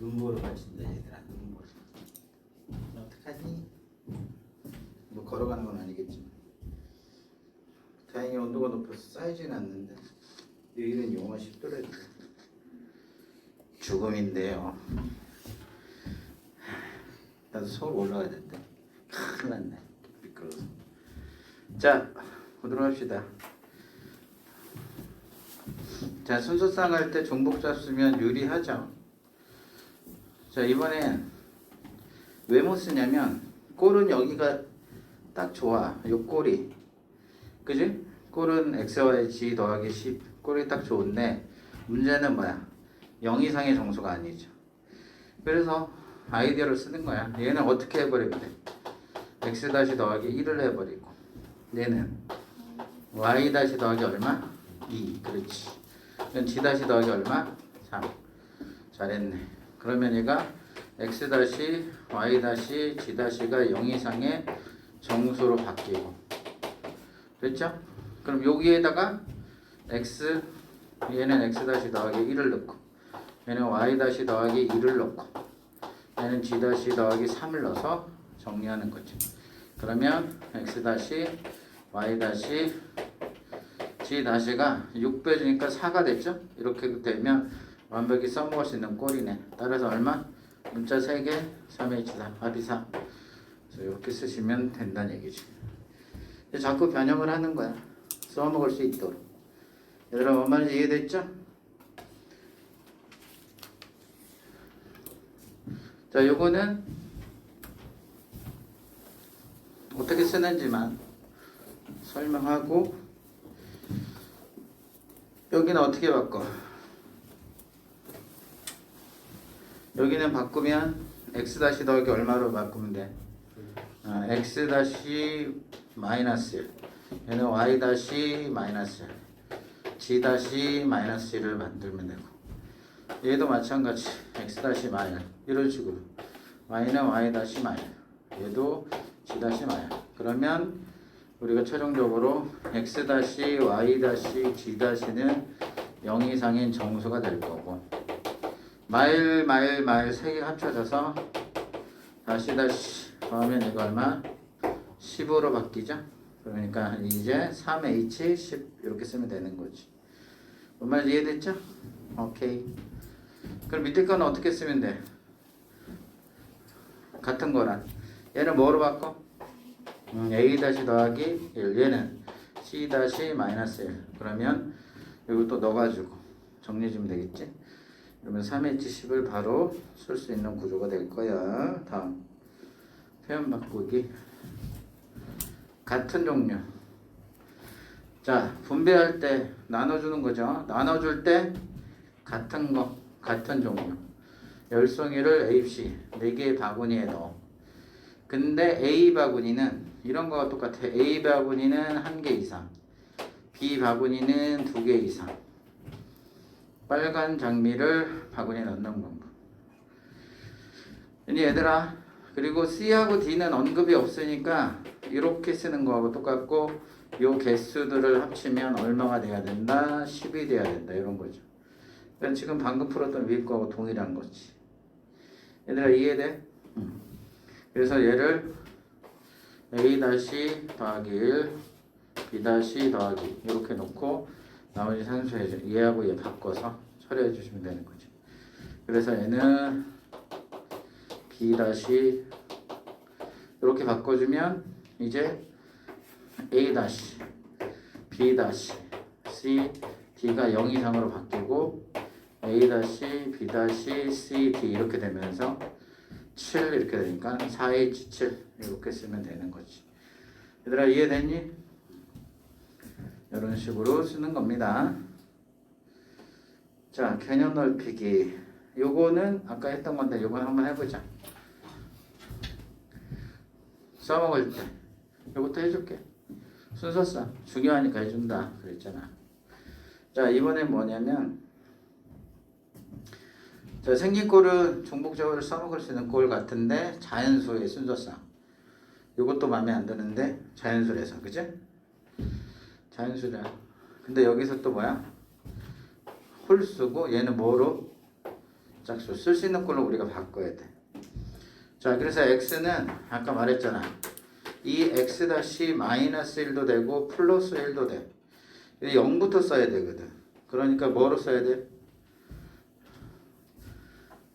눈보러 가신다 얘들아. 눈보러. 어떡하니? 뭐 걸어가는 건 아니겠지만 다행히 온도가 높아서 쌓이진 않는데 여기는 영하 10도래도 죽음인데요. 나도 서울 올라가야 된대. 큰일 났네. 미끄러워서. 자, 보도록 합시다. 자, 순서상 할 때 종복 잡으면 유리하죠. 자, 이번엔 왜 못 쓰냐면 꼴은 여기가 딱 좋아. 요 꼴이. 그지? 꼴은 xy g 더하기 10. 꼴이 딱 좋은데 문제는 뭐야? 0 이상의 정수가 아니죠. 그래서 아이디어를 쓰는 거야. 얘는 어떻게 해버리면 돼? x 다시 더하기 1을 해버리고 얘는 y 다시 더하기 얼마? 2. 그렇지. 이건 g 다시 더하기 얼마? 3. 잘했네. 그러면 얘가 x 다시 y 다시 g 다시가 0 이상의 정수로 바뀌고 됐죠? 그럼 여기에다가 x 얘는 x 다시 더하기 1을 넣고 얘는 y 다시 더하기 2를 넣고 얘는 g 다시 더하기 3을 넣어서 정리하는 거죠. 그러면 x 다시 y 다시 g 다시가 6 빼주니까 4가 됐죠? 이렇게 되면 완벽히 써먹을 수 있는 꼴이네. 따라서 얼마? 문자 3개 3H4 합이 4. 그래서 이렇게 쓰시면 된다는 얘기지. 자꾸 변형을 하는 거야. 써먹을 수 있도록. 얘들아 뭔 말인지 이해됐죠? 자, 요거는 어떻게 쓰는지만 설명하고 여기는 어떻게 바꿔? 여기는 바꾸면 x 다시 더하기 얼마로 바꾸면 돼? x 다시 마이너스 1 얘는 y 다시 마이너스 1 g 다시 마이너스 1을 만들면 되고 얘도 마찬가지 x 다시 마이너스 이런 식으로 y는 y 다시 마이너스 얘도 g 다시 마이너스 그러면 우리가 최종적으로 x 다시 y 다시 g 다시는 0 이상인 정수가 될 거고 마일 3개 합쳐져서 다시 더하면 이거 얼마? 15로 바뀌죠? 그러니까 이제 3h 10 이렇게 쓰면 되는 거지. 뭔 말인지 이해됐죠? 오케이. 그럼 밑에 거는 어떻게 쓰면 돼? 같은 거란 얘는 뭐로 바꿔? a 다시 더하기 1 얘는 c 다시 마이너스 1 그러면 이것도 넣어가지고 정리해 주면 되겠지? 그러면 3H10을 바로 쓸 수 있는 구조가 될 거야. 다음 표현 바꾸기 같은 종류. 자, 분배할 때 나눠주는 거죠. 나눠줄 때 같은 거, 같은 종류. 열송이를 ABC 4개의 바구니에 넣어. 근데 A 바구니는 이런 거와 똑같아. A 바구니는 1개 이상, B 바구니는 2개 이상. 빨간 장미를 바구니에 넣는 방법. 이제 얘들아, 그리고 C하고 D는 언급이 없으니까 이렇게 쓰는 거하고 똑같고 요 개수들을 합치면 얼마가 돼야 된다? 10이 돼야 된다. 이런 거죠. 그러니까 지금 방금 풀었던 위에 거하고 동일한 거지. 얘들아 이해돼? 그래서 얘를 A 다시 더하기 1, B 다시 더하기 이렇게 놓고 나머지 산수해줘. 얘하고 얘 바꿔서 처리해 주시면 되는 거죠. 그래서 얘는 B 다시 이렇게 바꿔주면 이제 A 다시 B 다시 C D가 0 이상으로 바뀌고 A 다시 B 다시 C D 이렇게 되면서 7 이렇게 되니까 4H7 이렇게 쓰면 되는 거지. 얘들아 이해됐니? 이런 식으로 쓰는 겁니다. 자, 개념 넓히기. 요거는 아까 했던 건데 요거 한번 해보자. 써먹을 때 요것도 해줄게. 순서상 중요하니까 해준다 그랬잖아. 자, 이번엔 뭐냐면 자, 생긴 꼴은 종복적으로 써먹을 수 있는 꼴 같은데 자연수의 순서상 요것도 마음에 안 드는데 자연수래서 그치? 자연수래. 근데 여기서 또 뭐야? 홀수고 얘는 뭐로? 짝수 쓸 수 있는 걸로 우리가 바꿔야 돼. 자, 그래서 x는 아까 말했잖아. 이 x 다시 마이너스 1도 되고 플러스 1도 돼. 0부터 써야 되거든. 그러니까 뭐로 써야 돼?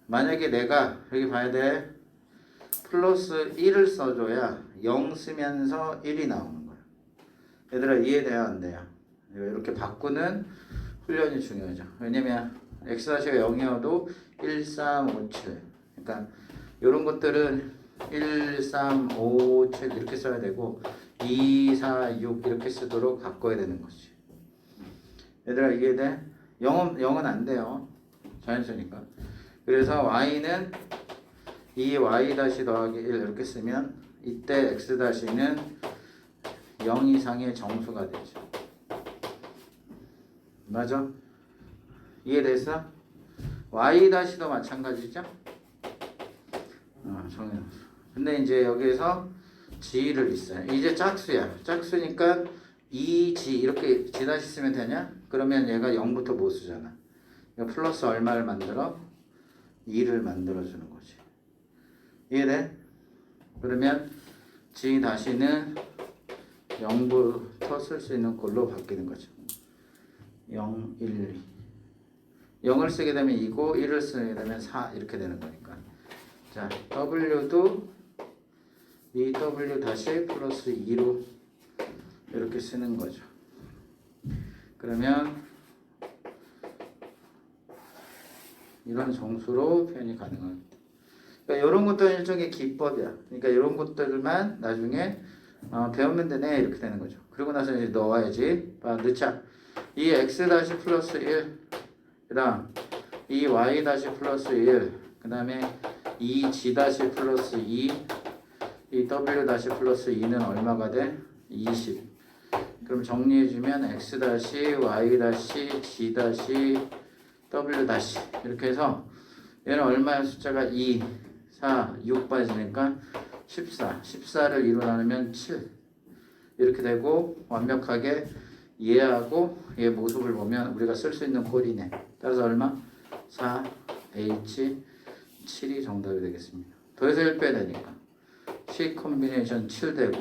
만약에 내가 여기 봐야 돼. 플러스 1을 써줘야 0 쓰면서 1이 나오는 거야. 얘들아 이해돼야 안 돼요? 이렇게 바꾸는 훈련이 중요하죠. 왜냐면 x-가 0이어도 1, 3, 5, 7. 그러니까 이런 것들은 1, 3, 5, 7 이렇게 써야 되고 2, 4, 6 이렇게 쓰도록 바꿔야 되는 거지. 얘들아 이해돼? 0은 안 돼요. 자연수니까. 그래서 y는 2y 다시 더하기 1 이렇게 쓰면 이때 x 다시는 0 이상의 정수가 되죠. 맞아? 이해됐어? y 다시도 마찬가지죠? 근데 이제 여기에서 g를 있어요. 이제 짝수야. 짝수니까 2g 이렇게 g 다시 쓰면 되냐? 그러면 얘가 0부터 못 쓰잖아. 플러스 얼마를 만들어? 2를 만들어주는 거지. 이해돼? 그러면 g 다시는 0부터 쓸 수 있는 걸로 바뀌는 거죠. 0, 1, 2. 0을 쓰게 되면 2고 1을 쓰게 되면 4 이렇게 되는 거니까. 자, w도 w 다시 플러스 2로 이렇게 쓰는 거죠. 그러면 이런 정수로 표현이 가능합니다. 그러니까 이런 것도 일종의 기법이야. 그러니까 이런 것들만 나중에 배우면 되네 이렇게 되는 거죠. 그리고 나서 이제 넣어야지. 넣자. 이 x 다시 플러스 1이랑 이 y 다시 플러스 1, 그 다음에 이 g 다시 플러스 2, 이 w 다시 플러스 2는 얼마가 돼? 20. 그럼 정리해주면 x 다시 y 다시 g 다시 w 다시 이렇게 해서 얘는 얼마야? 숫자가 2, 4, 6 빠지니까 14. 14를 2로 나누면 7. 이렇게 되고 완벽하게 얘하고 얘 모습을 보면 우리가 쓸 수 있는 꼴이네. 따라서 얼마? 4, H, 7이 정답이 되겠습니다. 더해서 1 빼야 되니까 C 콤비네이션 7 되고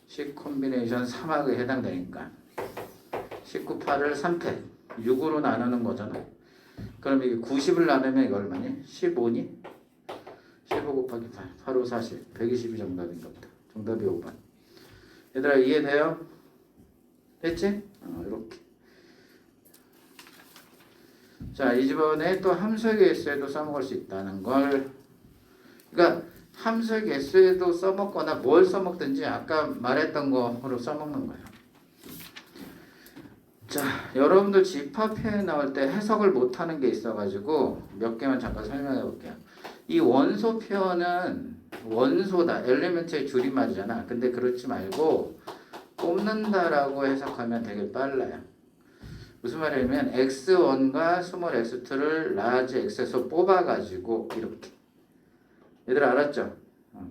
C 콤비네이션 3하고에 해당되니까 19, 8을 3패 6으로 나누는 거잖아. 그럼 이게 90을 나누면 이거 얼마니? 15니? 15 곱하기 8, 8, 5, 40, 120이 정답인가 보다. 정답이 5번. 얘들아 이해돼요? 됐지? 이렇게. 자, 이번에 또 함수의 개수에도 써먹을 수 있다는 걸. 그러니까 함수의 개수에도 써먹거나 뭘 써먹든지 아까 말했던 거로 써먹는 거예요. 자, 여러분들 집합 표현 나올 때 해석을 못하는 게 있어가지고 몇 개만 잠깐 설명해 볼게요. 이 원소 표현은 원소다. 엘리멘트의 줄임말이잖아. 근데 그렇지 말고 뽑는다라고 해석하면 되게 빨라요. 무슨 말이냐면 x1과 스몰 x2를 라지 x에서 뽑아가지고 이렇게. 얘들 알았죠?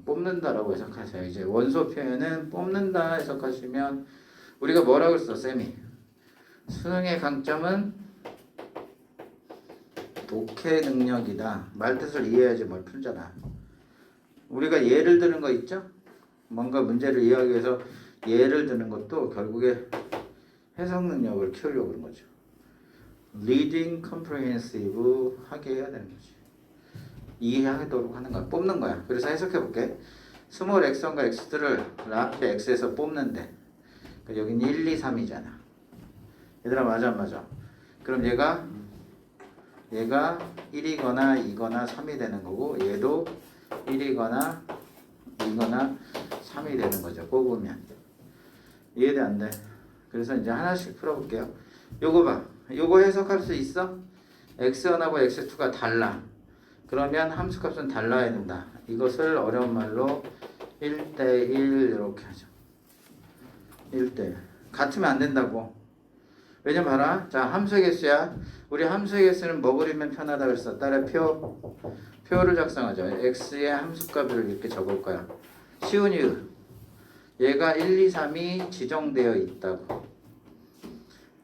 뽑는다라고 해석하세요. 이제 원소 표현은 뽑는다 해석하시면 우리가 뭐라고 써? 쌤이 수능의 강점은 독해 능력이다. 말뜻을 이해해야지 뭘 풀잖아. 우리가 예를 드는 거 있죠? 뭔가 문제를 이해하기 위해서 예를 드는 것도 결국에 해석 능력을 키우려고 그런 거죠. Reading comprehensive 하게 해야 되는 거지. 이해하도록 하는 거야. 뽑는 거야. 그래서 해석해 볼게. 스몰 x1과 x2를 라지 x에서 뽑는데 그러니까 여기는 1, 2, 3이잖아. 얘들아 맞아 안 맞아? 그럼 얘가 1이거나 2거나 3이 되는 거고 얘도 1이거나 2거나 3이 되는 거죠. 뽑으면. 이해돼 안 돼? 그래서 이제 하나씩 풀어볼게요. 요거 봐. 요거 해석할 수 있어? x1하고 x2가 달라. 그러면 함수값은 달라야 된다. 이것을 어려운 말로 1대1 이렇게 하죠. 1대1. 같으면 안 된다고. 왜냐면 봐라. 자, 함수의 개수야. 우리 함수의 개수는 뭐 그리면 편하다 그랬어? 따라 표를 작성하죠. x의 함수값을 이렇게 적을 거야. 쉬운 이유. 얘가 1, 2, 3이 지정되어 있다고.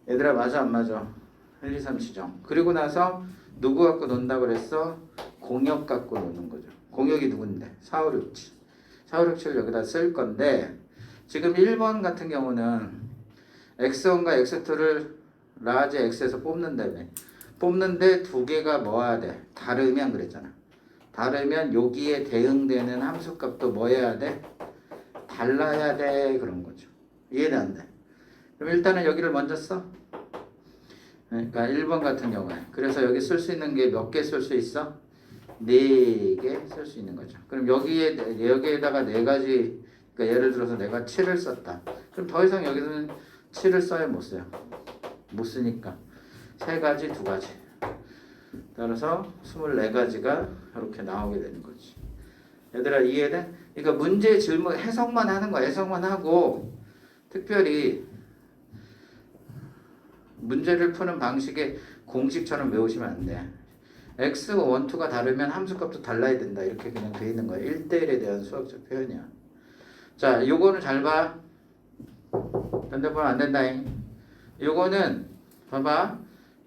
얘들아 맞아 안 맞아? 1, 2, 3 지정. 그리고 나서 누구 갖고 논다고 그랬어? 공역 갖고 노는 거죠. 공역이 누군데? 4, 5, 6, 7. 4, 5, 6, 7 여기다 쓸 건데 지금 1번 같은 경우는 x1과 x2를 라지 x에서 뽑는다며. 뽑는데 두 개가 뭐야 돼? 다르면 그랬잖아. 다르면 여기에 대응되는 함수값도 뭐 해야 돼? 달라야 돼. 그런 거죠. 이해는 안 돼. 그럼 일단은 여기를 먼저 써. 그러니까 1번 같은 경우에. 그래서 여기 쓸 수 있는 게 몇 개 쓸 수 있어? 4개 쓸 수 있는 거죠. 그럼 여기에다가 4가지, 그러니까 예를 들어서 내가 7을 썼다. 그럼 더 이상 여기서는 7을 써야 못 써요. 못 쓰니까 3가지, 2가지. 따라서 24가지가 이렇게 나오게 되는 거지. 얘들아 이해돼? 그러니까 문제 질문 해석만 하는 거야. 해석만 하고 특별히 문제를 푸는 방식의 공식처럼 외우시면 안 돼. x, 1, 2가 다르면 함수값도 달라야 된다. 이렇게 그냥 돼 있는 거야. 1대1에 대한 수학적 표현이야. 자, 요거는 잘 봐. 딴데 보면 안 된다잉. 요거는 봐봐.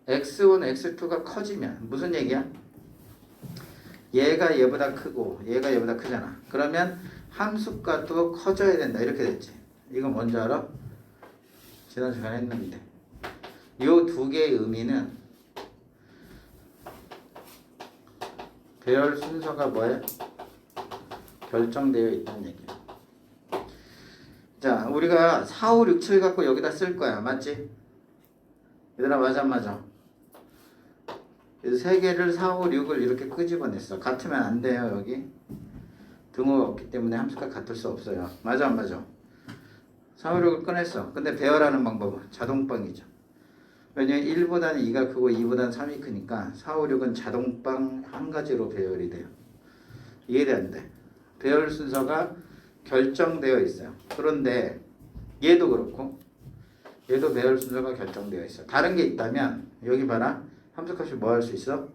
x1, x2가 커지면 무슨 얘기야? 얘가 얘보다 크고 얘가 얘보다 크잖아. 그러면 함수값도 커져야 된다. 이렇게 됐지. 이거 뭔지 알아? 지난 시간에 했는데. 요 두 개의 의미는 배열 순서가 뭐야? 결정되어 있다는 얘기야. 자, 우리가 4, 5, 6, 7 갖고 여기다 쓸 거야. 맞지? 얘들아 맞아 안 맞아? 그래서 세 개를 4, 5, 6을 이렇게 끄집어냈어. 같으면 안 돼요. 여기 등호가 없기 때문에 함수가 같을 수 없어요. 맞아 안 맞아? 4, 5, 6을 꺼냈어. 근데 배열하는 방법은 자동방이죠. 왜냐면 1보다는 2가 크고 2보다는 3이 크니까 4, 5, 6은 자동방 한 가지로 배열이 돼요. 이해돼 안 돼? 배열 순서가 결정되어 있어요. 그런데 얘도 그렇고 얘도 배열 순서가 결정되어 있어. 다른 게 있다면 여기 봐라. 함수값이 뭐 할 수 있어?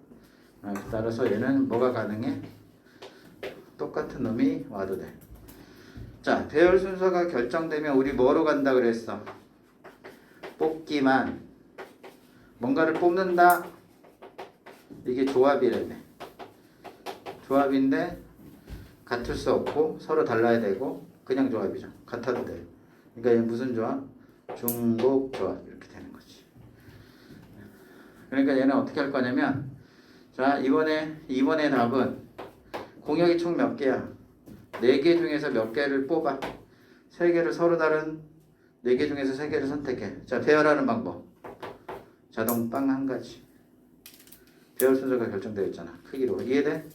따라서 얘는 뭐가 가능해? 똑같은 놈이 와도 돼. 자, 배열 순서가 결정되면 우리 뭐로 간다 그랬어? 뽑기만. 뭔가를 뽑는다. 이게 조합이라며. 조합인데 같을 수 없고 서로 달라야 되고 그냥 조합이죠. 같아도 돼요. 그러니까 얘 무슨 조합? 중복 조합. 이렇게 되는 거지. 그러니까 얘는 어떻게 할 거냐면 자, 이번에 답은 공역이 총 몇 개야? 4개 중에서 몇 개를 뽑아. 3개를 서로 다른 4개 중에서 3개를 선택해. 자, 배열하는 방법. 자동빵 한 가지. 배열 순서가 결정되어 있잖아. 크기로. 이해돼?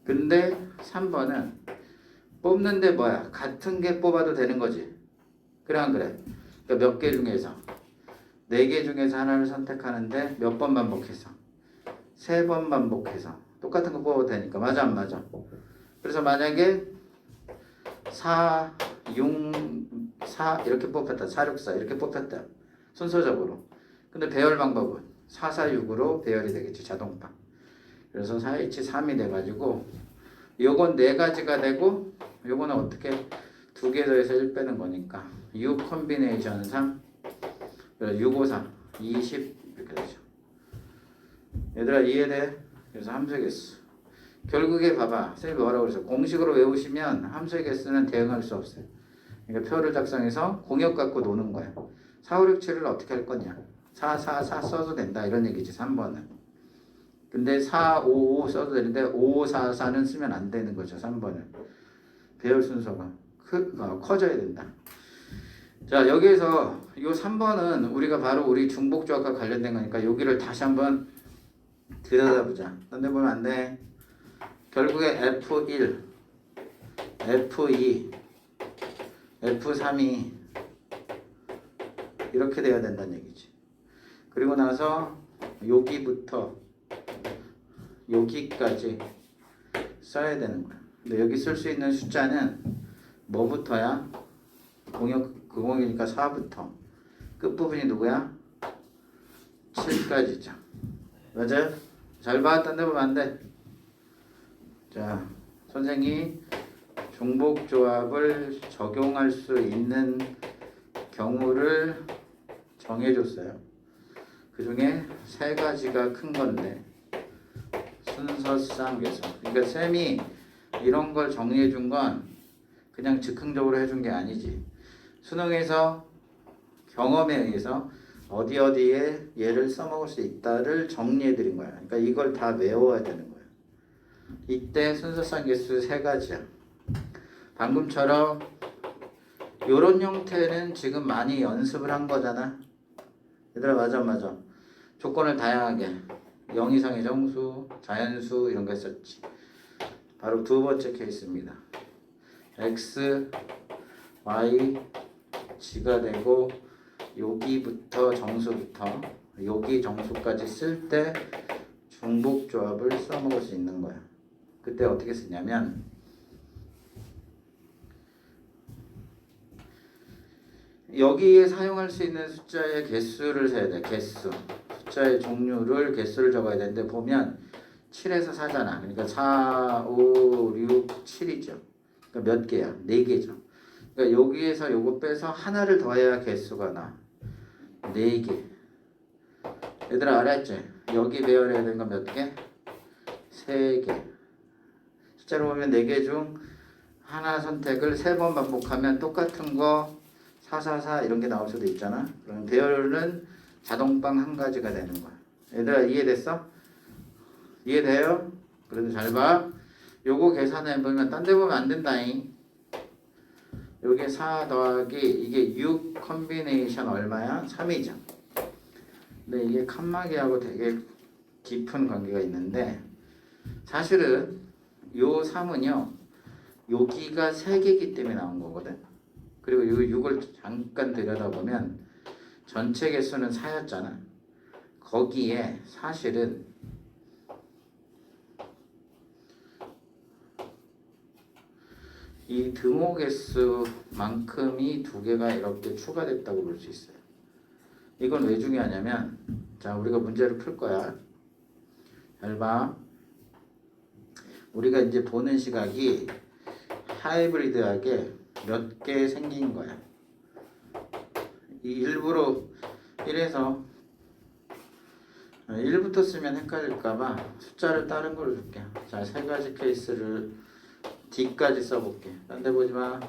근데 3번은 뽑는데 뭐야? 같은 게 뽑아도 되는 거지. 그래 안 그래? 그러니까 몇 개 중에서 4개 중에서 하나를 선택하는데 몇 번 반복해서 3번 반복해서 똑같은 거 뽑아도 되니까. 맞아 안 맞아? 그래서 만약에 4, 6, 4 이렇게 뽑혔다. 4, 6, 4 이렇게 뽑혔다. 순서적으로. 근데 배열 방법은 4, 4, 6으로 배열이 되겠지. 자동방. 그래서 4, 1, 3이 돼가지고 요건 4가지가 되고 요거는 어떻게 2개 더해서 1 빼는 거니까 6 콤비네이션 3 6, 5, 4 20 이렇게 되죠. 얘들아 이해돼? 그래서 함수의 개수 결국에 봐봐. 선생님이 뭐라고 그랬어? 공식으로 외우시면 함수의 개수는 대응할 수 없어요. 그러니까 표를 작성해서 공역 갖고 노는 거야. 4, 5, 6, 7을 어떻게 할 거냐? 4, 4, 4 써도 된다 이런 얘기지. 3번은. 근데 4, 5, 5 써도 되는데 5, 4, 4는 쓰면 안 되는 거죠. 3번은. 배열 순서가 커져야 된다. 자, 여기에서 이 3번은 우리가 바로 우리 중복조합과 관련된 거니까 여기를 다시 한번 들여다보자. 딴데 보면 안 돼. 결국에 F1, F2, F3이 이렇게 돼야 된다는 얘기지. 그리고 나서 여기부터 여기까지 써야 되는 거야. 근데 여기 쓸 수 있는 숫자는 뭐부터야? 공역이니까 4부터 끝부분이 누구야? 7까지죠. 맞아요? 잘 봐. 딴 데 보면 안 돼. 자, 선생이 중복조합을 적용할 수 있는 경우를 정해줬어요. 그 중에 세 가지가 큰 건데 순서상 계수. 그러니까 쌤이 이런 걸 정리해 준 건 그냥 즉흥적으로 해준 게 아니지. 수능에서 경험에 의해서 어디 어디에 얘를 써먹을 수 있다를 정리해 드린 거야. 그러니까 이걸 다 외워야 되는 거야. 이때 순서상 계수 세 가지야. 방금처럼 요런 형태는 지금 많이 연습을 한 거잖아. 얘들아 맞아. 조건을 다양하게 0 이상의 정수, 자연수 이런 거 했었지. 바로 두 번째 케이스입니다. x, y, g가 되고 여기부터 정수부터 여기 정수까지 쓸 때 중복조합을 써먹을 수 있는 거야. 그때 어떻게 쓰냐면 여기에 사용할 수 있는 숫자의 개수를 세야 돼. 개수. 숫자의 종류를 개수를 적어야 되는데 보면 7에서 4잖아. 그러니까 4, 5, 6, 7이죠. 그러니까 몇 개야? 4개죠. 그러니까 여기에서 요거 빼서 하나를 더해야 개수가 나. 4개. 얘들아 알았지? 여기 배열해야 되는 건 몇 개? 3개. 숫자로 보면 4개 중 하나 선택을 3번 반복하면 똑같은 거 444 이런 게 나올 수도 있잖아. 그럼 배열은 자동방 한 가지가 되는 거야. 얘들아 이해됐어? 이해돼요? 그래도 잘 봐. 요거 계산해보면 딴 데 보면 안 된다잉. 요게 4 더하기 이게 6 컨비네이션 얼마야? 3이죠. 근데 이게 칸막이하고 되게 깊은 관계가 있는데 사실은 요 3은요 여기가 3개이기 때문에 나온 거거든. 그리고 이 6을 잠깐 들여다보면 전체 개수는 4였잖아. 거기에 사실은 이 등호 개수만큼이 2개가 이렇게 추가됐다고 볼 수 있어요. 이건 왜 중요하냐면 자 우리가 문제를 풀 거야. 잘 봐. 우리가 이제 보는 시각이 하이브리드하게 몇 개 생긴 거야. 이 일부러 1에서 1부터 쓰면 헷갈릴까봐 숫자를 다른 걸로 줄게. 자, 세 가지 케이스를 D까지 써볼게. 딴 데 보지 마.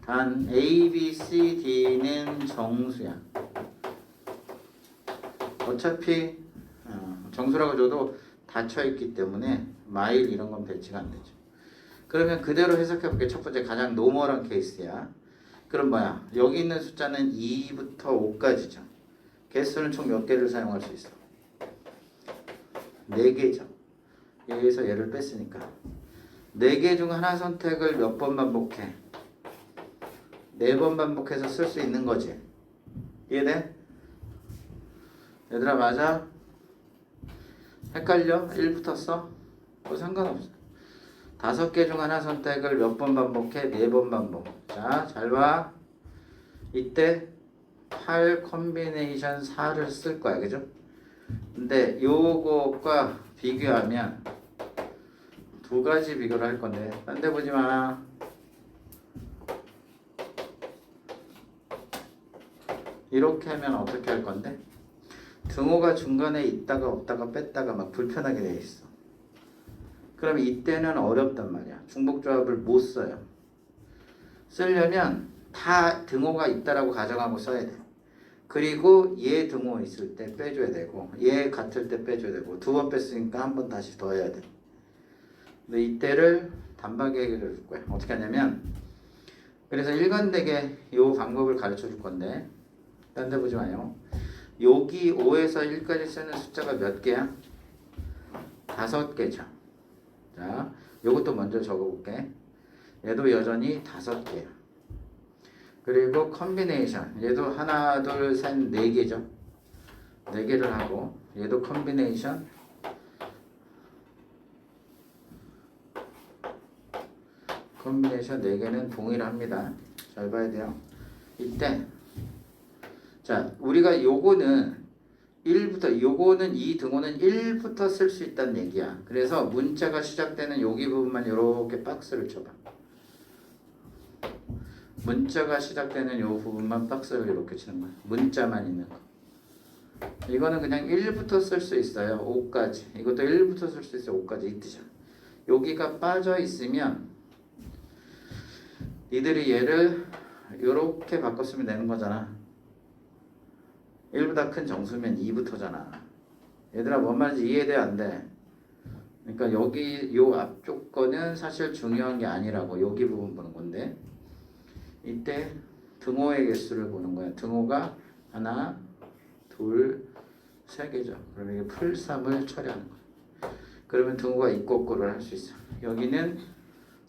단 A, B, C, D는 정수야. 어차피 정수라고 줘도 닫혀있기 때문에 마일 이런 건 배치가 안 되죠. 그러면 그대로 해석해볼게. 첫 번째 가장 노멀한 케이스야. 그럼 뭐야? 여기 있는 숫자는 2부터 5까지죠. 개수는 총 몇 개를 사용할 수 있어? 4개죠. 여기서 얘를 뺐으니까 4개 중 하나 선택을 몇 번 반복해? 4번 반복해서 쓸 수 있는 거지. 이해돼? 얘들아 맞아? 헷갈려? 1부터 써? 뭐 상관없어. 5개 중 하나 선택을 몇 번 반복해? 4번 반복. 자, 잘 봐. 이때 8 컨비네이션 4를 쓸 거야. 그죠? 근데 요거과 비교하면 두 가지 비교를 할 건데 딴 데 보지 마. 이렇게 하면 어떻게 할 건데? 등호가 중간에 있다가 없다가 뺐다가 막 불편하게 돼 있어. 그럼 이때는 어렵단 말이야. 중복조합을 못 써요. 쓰려면 다 등호가 있다라고 가정하고 써야 돼. 그리고 얘 등호 있을 때 빼줘야 되고 얘 같을 때 빼줘야 되고 2번 뺐으니까 한 번 다시 더 해야 돼. 근데 이때를 단박에 해결해 줄 거야. 어떻게 하냐면 그래서 일관되게 이 방법을 가르쳐 줄 건데 딴 데 보지 마요. 여기 5에서 1까지 쓰는 숫자가 몇 개야? 5개죠. 자, 요것도 먼저 적어볼게. 얘도 여전히 5개야. 그리고 컨비네이션. 얘도 하나, 둘, 셋, 4개죠. 4개를 하고 얘도 컨비네이션. 컨비네이션 4개는 동일합니다. 잘 봐야 돼요. 이때 자, 우리가 요거는 1부터 요거는 이 등호는 1부터 쓸 수 있다는 얘기야. 그래서 문자가 시작되는 여기 부분만 이렇게 박스를 쳐봐. 문자가 시작되는 이 부분만 박스를 이렇게 치는 거야. 문자만 있는 거. 이거는 그냥 1부터 쓸 수 있어요. 5까지. 이것도 1부터 쓸 수 있어요. 5까지 이 뜻이야. 여기가 빠져 있으면 니들이 얘를 이렇게 바꿨으면 되는 거잖아. 1보다 큰 정수면 2부터잖아. 얘들아 뭔 말인지 이해돼 안 돼? 그러니까 여기 요 앞쪽 거는 사실 중요한 게 아니라고 여기 부분 보는 건데 이때 등호의 개수를 보는 거야. 등호가 하나, 둘, 세 개죠. 그러면 이게 풀3을 처리하는 거야. 그러면 등호가 이꼬꼬를 할 수 있어. 여기는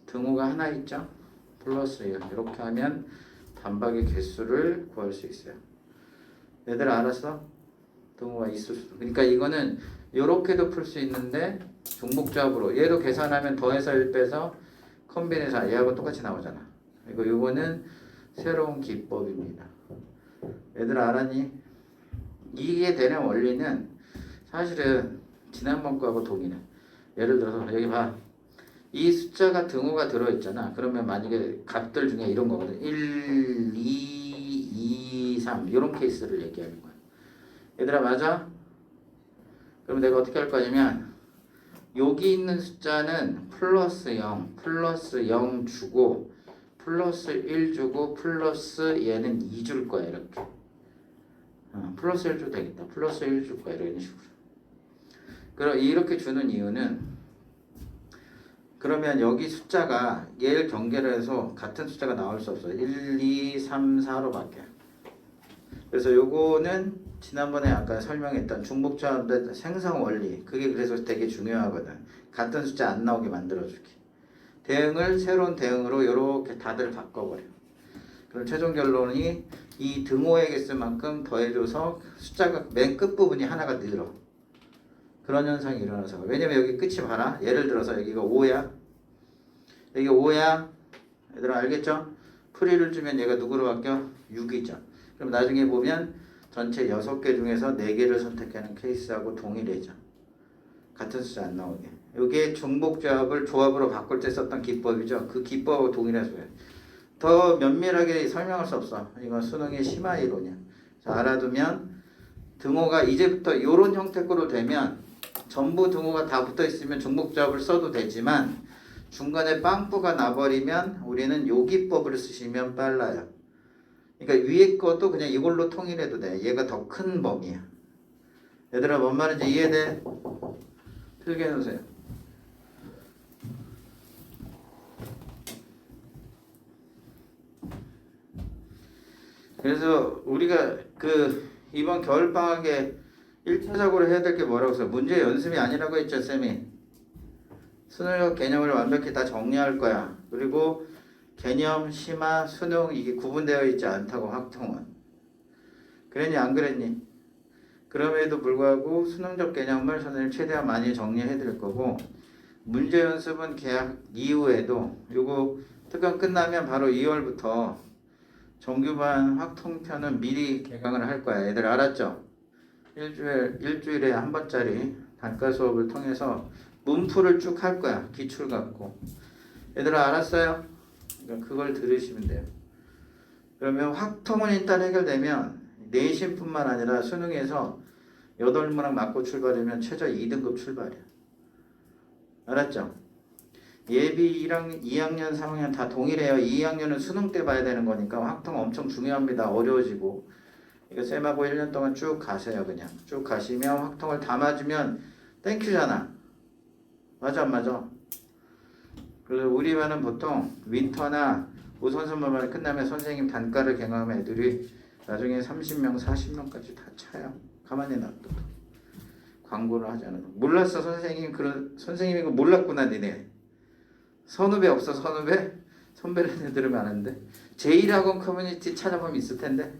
등호가 하나 있죠. 플러스 1 이렇게 하면 단박의 개수를 구할 수 있어요. 얘들아 알았어? 등호가 있을 수도. 그러니까 이거는 이렇게도 풀 수 있는데 중복조합으로 얘도 계산하면 더해서 1 빼서 컴비네이션 얘하고 똑같이 나오잖아. 그리고 이거는 새로운 기법입니다. 얘들아 알았니? 이게 되는 원리는 사실은 지난번 거하고 동일해. 예를 들어서 여기 봐. 이 숫자가 등호가 들어있잖아. 그러면 만약에 값들 중에 이런 거거든. 1, 2, 2, 3 이런 케이스를 얘기하는 거야. 얘들아 맞아? 그러면 내가 어떻게 할 거냐면 여기 있는 숫자는 플러스 0, 플러스 0 주고 플러스 1 주고 플러스 얘는 2 줄 거야 이렇게. 플러스 1 줘도 되겠다. 플러스 1 줄 거야 이런 식으로. 그럼 이렇게 주는 이유는 그러면 여기 숫자가 얘를 경계를 해서 같은 숫자가 나올 수 없어요. 1, 2, 3, 4로 바뀌어요. 그래서 요거는 지난번에 아까 설명했던 중복조합의 생성 원리 그게 그래서 되게 중요하거든. 같은 숫자 안 나오게 만들어주기. 대응을 새로운 대응으로 이렇게 다들 바꿔버려. 그럼 최종 결론이 이 등호의 개수만큼 더해줘서 숫자가 맨 끝부분이 하나가 늘어. 그런 현상이 일어나서. 왜냐면 여기 끝이 봐라. 예를 들어서 여기가 5야. 여기 5야. 얘들아 알겠죠? 풀이를 주면 얘가 누구로 바뀌어? 6이죠. 그럼 나중에 보면 전체 6개 중에서 4개를 선택하는 케이스하고 동일해져. 같은 숫자 안 나오게. 이게 중복조합을 조합으로 바꿀 때 썼던 기법이죠. 그 기법하고 동일해서 더 면밀하게 설명할 수 없어. 이건 수능의 심화 이론이야. 자, 알아두면 등호가 이제부터 이런 형태로 되면 전부 등호가 다 붙어 있으면 중복조합을 써도 되지만 중간에 빵꾸가 나버리면 우리는 요 기법을 쓰시면 빨라요. 그러니까 위에 것도 그냥 이걸로 통일해도 돼. 얘가 더 큰 범위야. 얘들아 뭔 말인지 이해돼? 필기해 놓으세요. 그래서 우리가 이번 겨울방학에 1차적으로 해야 될 게 뭐라고 했어요? 문제 연습이 아니라고 했죠, 쌤이. 수능력 개념을 완벽히 다 정리할 거야. 그리고 개념, 심화, 수능 이게 구분되어 있지 않다고 확통은. 그랬니 안 그랬니? 그럼에도 불구하고 수능적 개념을 선생님 최대한 많이 정리해 드릴 거고 문제 연습은 개학 이후에도 요거 특강 끝나면 바로 2월부터 정규반 확통편은 미리 개강을 할 거야. 애들 알았죠? 일주일에 한 번짜리 단과 수업을 통해서 문풀을 쭉 할 거야. 기출 갖고. 얘들아 알았어요? 그러니까 그걸 들으시면 돼요. 그러면 확통은 일단 해결되면 내신뿐만 아니라 수능에서 8문항 맞고 출발하면 최저 2등급 출발이야. 알았죠? 예비 2학년, 3학년 다 동일해요. 2학년은 수능 때 봐야 되는 거니까 확통 엄청 중요합니다. 어려워지고. 이거 쌤하고 1년 동안 쭉 가세요. 그냥 쭉 가시면 확통을 다 맞으면 땡큐잖아. 맞아 안 맞아? 그래서 우리 반은 보통 윈터나 우선선물만 끝나면 선생님 단과를 경험한 애들이 나중에 30명, 40명까지 다 차요. 가만히 놔둬도. 광고를 하지 않아도. 몰랐어 선생님. 선생님이 이거 몰랐구나 니네. 선후배 없어 선후배? 선배라는 애들은 많은데. 제1학원 커뮤니티 찾아보면 있을 텐데.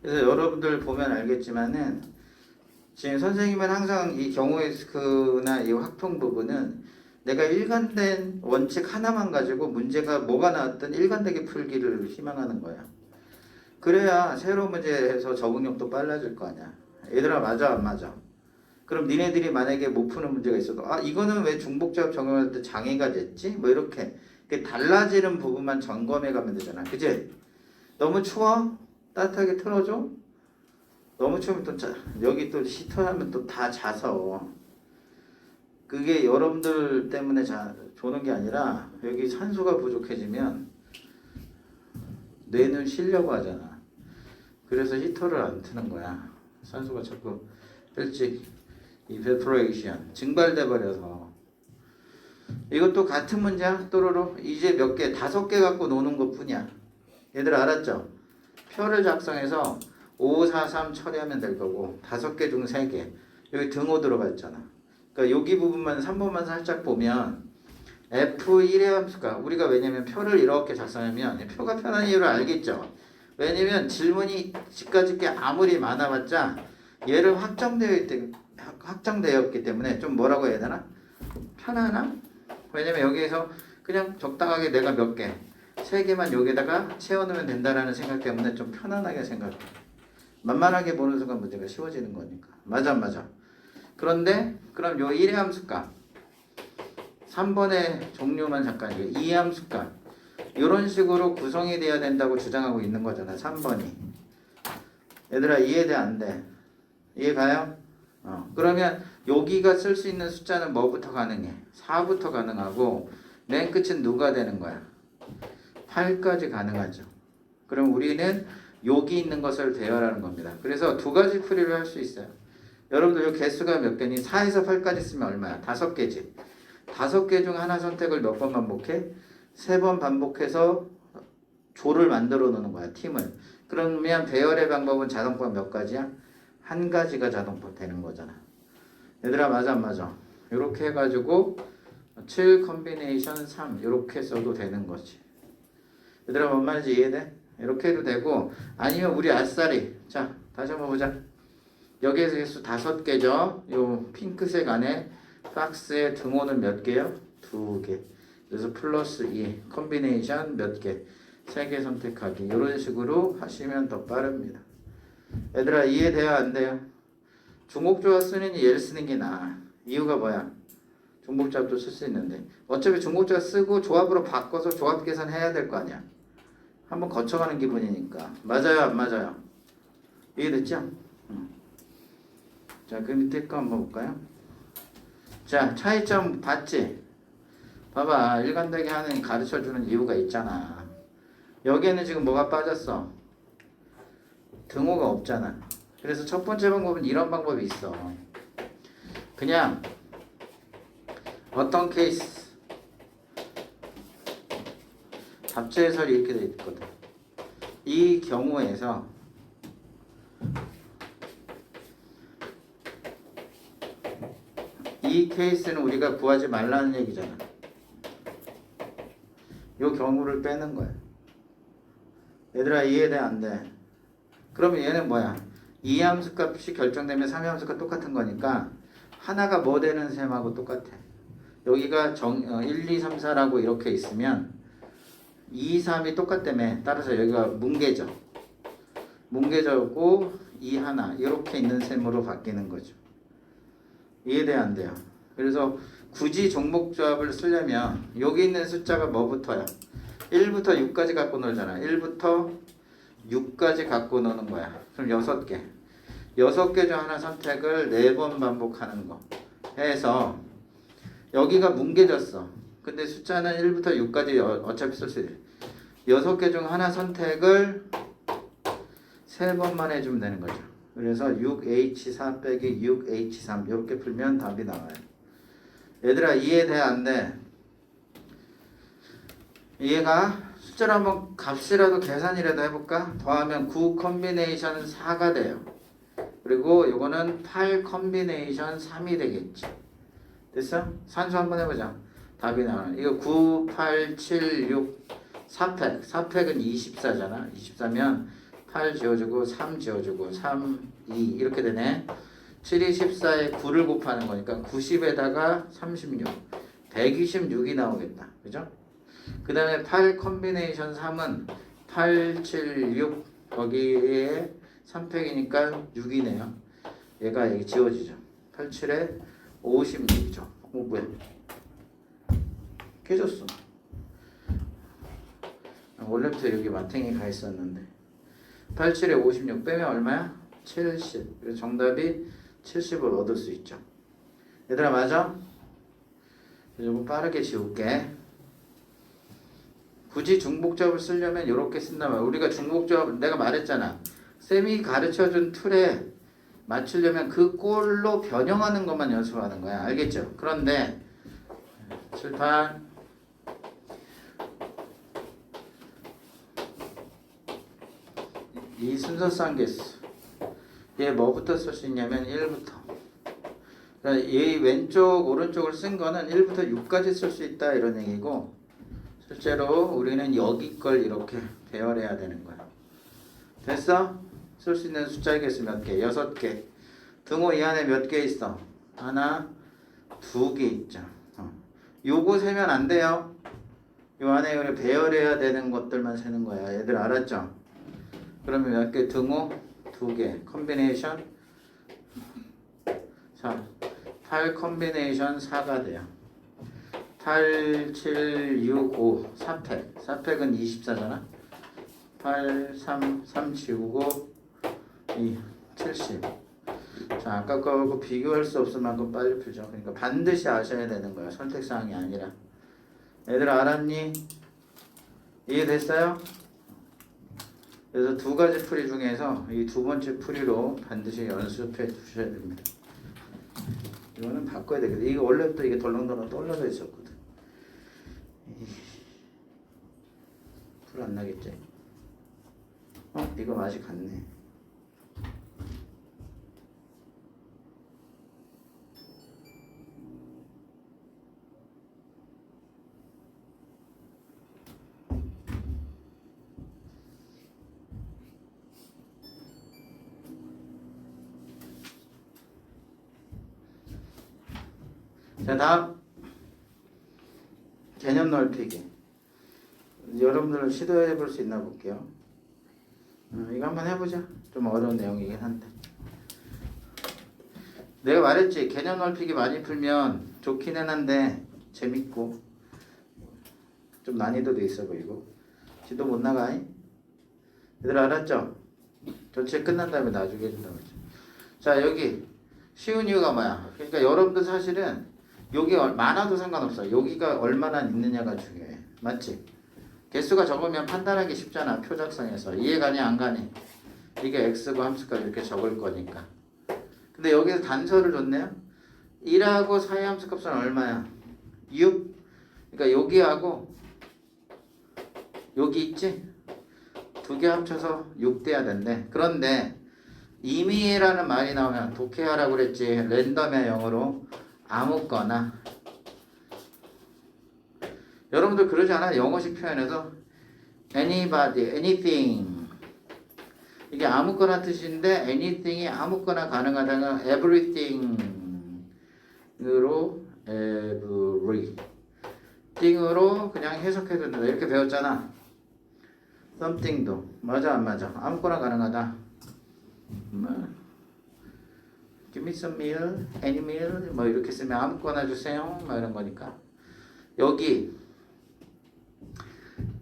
그래서 여러분들 보면 알겠지만은 지금 선생님은 항상 이 경우의 수나 이 확통 부분은 내가 일관된 원칙 하나만 가지고 문제가 뭐가 나왔든 일관되게 풀기를 희망하는 거야. 그래야 새로운 문제에서 적응력도 빨라질 거 아니야. 얘들아 맞아 안 맞아? 그럼 니네들이 만약에 못 푸는 문제가 있어도 이거는 왜 중복잡 적용할 때 장애가 됐지? 뭐 이렇게 달라지는 부분만 점검해 가면 되잖아. 그지? 너무 추워? 따뜻하게 틀어줘? 너무 추우면 또 여기 또 히터하면 또 다 자서 그게 여러분들 때문에 조는 게 아니라 여기 산소가 부족해지면 뇌는 쉬려고 하잖아. 그래서 히터를 안 트는 거야. 산소가 자꾸 일찍 evaporation 증발돼 버려서. 이것도 같은 문제야. 또로로 이제 몇 개? 5개 갖고 노는 것 뿐이야. 얘들 알았죠? 표를 작성해서 5, 4, 3 처리하면 될 거고 5개 중 3개. 여기 등호 들어가 있잖아. 그러니까 여기 부분만 3번만 살짝 보면 F1의 함수가 우리가 왜냐면 표를 이렇게 작성하면 표가 편한 이유를 알겠죠? 왜냐면 질문이 집까짓 게 아무리 많아봤자 얘를 확정되었기 때문에 좀 뭐라고 해야 되나? 편안함? 왜냐면 여기에서 그냥 적당하게 내가 몇 개, 3개만 여기다가 채워놓으면 된다라는 생각 때문에 좀 편안하게 생각해. 만만하게 보는 순간 문제가 쉬워지는 거니까. 맞아. 그런데 그럼 요 1의 함수값 3번의 종류만 잠깐 2의 함수값 이런 식으로 구성이 돼야 된다고 주장하고 있는 거잖아. 3번이. 얘들아 이해돼 안 돼? 이해 가요? 그러면 여기가 쓸 수 있는 숫자는 뭐부터 가능해? 4부터 가능하고 맨 끝은 누가 되는 거야? 8까지 가능하죠. 그럼 우리는 여기 있는 것을 대여라는 겁니다. 그래서 2가지 풀이를 할 수 있어요. 여러분들 이 개수가 몇 개니? 4에서 8까지 쓰면 얼마야? 5개지. 5개 중 하나 선택을 몇 번 반복해? 3번 반복해서 조를 만들어 놓는 거야. 팀을. 그러면 배열의 방법은 자동법 몇 가지야? 1가지가 자동법 되는 거잖아. 얘들아 맞아 안 맞아? 이렇게 해가지고 7 컨비네이션 3 이렇게 써도 되는 거지. 얘들아 뭔 말인지 이해돼? 이렇게 해도 되고 아니면 우리 아싸리 자 다시 한번 보자. 여기에서 개수 5개죠. 요 핑크색 안에 박스의 등호는 몇 개요? 2개. 그래서 플러스 2 컨비네이션 몇 개? 3개 선택하기. 이런 식으로 하시면 더 빠릅니다. 얘들아 이해돼요 안 돼요? 중복조합 쓰느니 얘를 쓰는 게 나아. 이유가 뭐야? 중복조합도 쓸 수 있는데 어차피 중복조합 쓰고 조합으로 바꿔서 조합 계산해야 될 거 아니야. 한번 거쳐가는 기분이니까. 맞아요 안 맞아요? 이해됐죠? 자, 그 밑에 거 한번 볼까요? 자, 차이점 봤지? 봐봐, 일관되게 하는 가르쳐주는 이유가 있잖아. 여기에는 지금 뭐가 빠졌어? 등호가 없잖아. 그래서 첫 번째 방법은 이런 방법이 있어. 그냥 어떤 케이스 답체 해설이 이렇게 돼 있거든. 이 경우에서 이 케이스는 우리가 구하지 말라는 얘기잖아. 이 경우를 빼는 거야. 얘들아 이해돼 안 돼? 그러면 얘는 뭐야? 2 함수 값이 결정되면 3 함수가 똑같은 거니까 하나가 뭐 되는 셈하고 똑같아. 여기가 1, 2, 3, 4라고 이렇게 있으면 2, 3이 똑같다며. 따라서 여기가 뭉개져. 뭉개져고 2 하나 이렇게 있는 셈으로 바뀌는 거죠. 이해돼요 안 돼요? 그래서 굳이 종목조합을 쓰려면 여기 있는 숫자가 뭐부터야? 1부터 6까지 갖고 놀잖아. 1부터 6까지 갖고 노는 거야. 그럼 6개. 6개 중 하나 선택을 4번 반복하는 거 해서 여기가 뭉개졌어. 근데 숫자는 1부터 6까지 어차피 쓸 수 있어. 6개 중 하나 선택을 3번만 해주면 되는 거죠. 그래서 6H4 빼기 6H3 이렇게 풀면 답이 나와요. 얘들아 이해돼 안 돼? 이해가? 숫자로 한번 값이라도 계산이라도 해볼까? 더하면 9 컨비네이션 4가 돼요. 그리고 요거는 8 컨비네이션 3이 되겠지. 됐어? 산수 한번 해보자. 답이 나와요. 이거 9, 8, 7, 6 4팩. 4팩은 24잖아. 24면 8 지워주고 3 지워주고 3, 2 이렇게 되네. 7이 14에 9를 곱하는 거니까 90에다가 36 126이 나오겠다. 그죠? 그 다음에 8 컨비네이션 3은 8, 7, 6 거기에 3팩이니까 6이네요. 얘가 여기 지워지죠. 87에 56이죠. 뭐야? 깨졌어. 원래부터 여기 마탱이 가 있었는데 87에 56 빼면 얼마야? 70. 그래서 정답이 70을 얻을 수 있죠. 얘들아 맞아? 조금 빠르게 지울게. 굳이 중복조합을 쓰려면 이렇게 쓴다면 우리가 중복조합 내가 말했잖아. 쌤이 가르쳐준 틀에 맞추려면 그 꼴로 변형하는 것만 연습하는 거야. 알겠죠? 그런데 칠판 이 순서상 개수 얘 뭐부터 쓸 수 있냐면 1부터 그러니까 이 왼쪽 오른쪽을 쓴 거는 1부터 6까지 쓸 수 있다 이런 얘기고 실제로 우리는 여기 걸 이렇게 배열해야 되는 거야. 됐어? 쓸 수 있는 숫자의 개수 몇 개? 6개. 등호 이 안에 몇 개 있어? 하나, 2개 있죠. 요거 세면 안 돼요. 요 안에 우리 배열해야 되는 것들만 세는 거야. 얘들 알았죠? 그러면 몇 개? 등호 2개. 컨비네이션 4. 8 컨비네이션 4가 돼요. 8, 7, 6, 5 4팩 4팩은 24잖아 8, 3, 3 지우고 2, 70 자 아까 거하고 비교할 수 없을 만큼 빨리 풀죠. 그러니까 반드시 아셔야 되는 거야. 선택사항이 아니라. 얘들아 알았니? 이해됐어요? 그래서 두 가지 풀이 중에서 이 두 번째 풀이로 반드시 연습해 주셔야 됩니다. 이거는 바꿔야 되겠다. 이거 원래부터 이게 덜렁덜렁 떨려져 있었거든. 불 안 나겠지? 이거 맛이 같네. 자 다음 개념 넓히기. 여러분들 시도해 볼 수 있나 볼게요. 이거 한번 해보자. 좀 어려운 내용이긴 한데 내가 말했지 개념 넓히기 많이 풀면 좋기는 한데 재밌고 좀 난이도도 있어 보이고 지도 못 나가. 얘들 알았죠? 전체 끝난 다음에 나중에 해준다고 했죠. 자 여기 쉬운 이유가 뭐야? 그러니까 여러분들 사실은 여기 많아도 상관없어. 여기가 얼마나 있느냐가 중요해. 맞지? 개수가 적으면 판단하기 쉽잖아. 표작성에서. 이해가니 안 가니? 이게 x고 함수까지 이렇게 적을 거니까. 근데 여기서 단서를 줬네요. 1하고 사이 함수값은 얼마야? 6. 그러니까 여기하고 여기 있지? 두 개 합쳐서 6 돼야 된대. 그런데 임의라는 말이 나오면 독해하라고 그랬지. 랜덤의 영어로 아무거나. 여러분들 그러지 않아요? 영어식 표현에서 anybody, anything 이게 아무거나 뜻인데 anything이 아무거나 가능하다는 everything으로 everything으로 그냥 해석해도 된다. 이렇게 배웠잖아. something도 맞아 안 맞아? 아무거나 가능하다. Give me some meal, any meal 뭐 이렇게 쓰면 아무거나 주세요 뭐 이런 거니까. 여기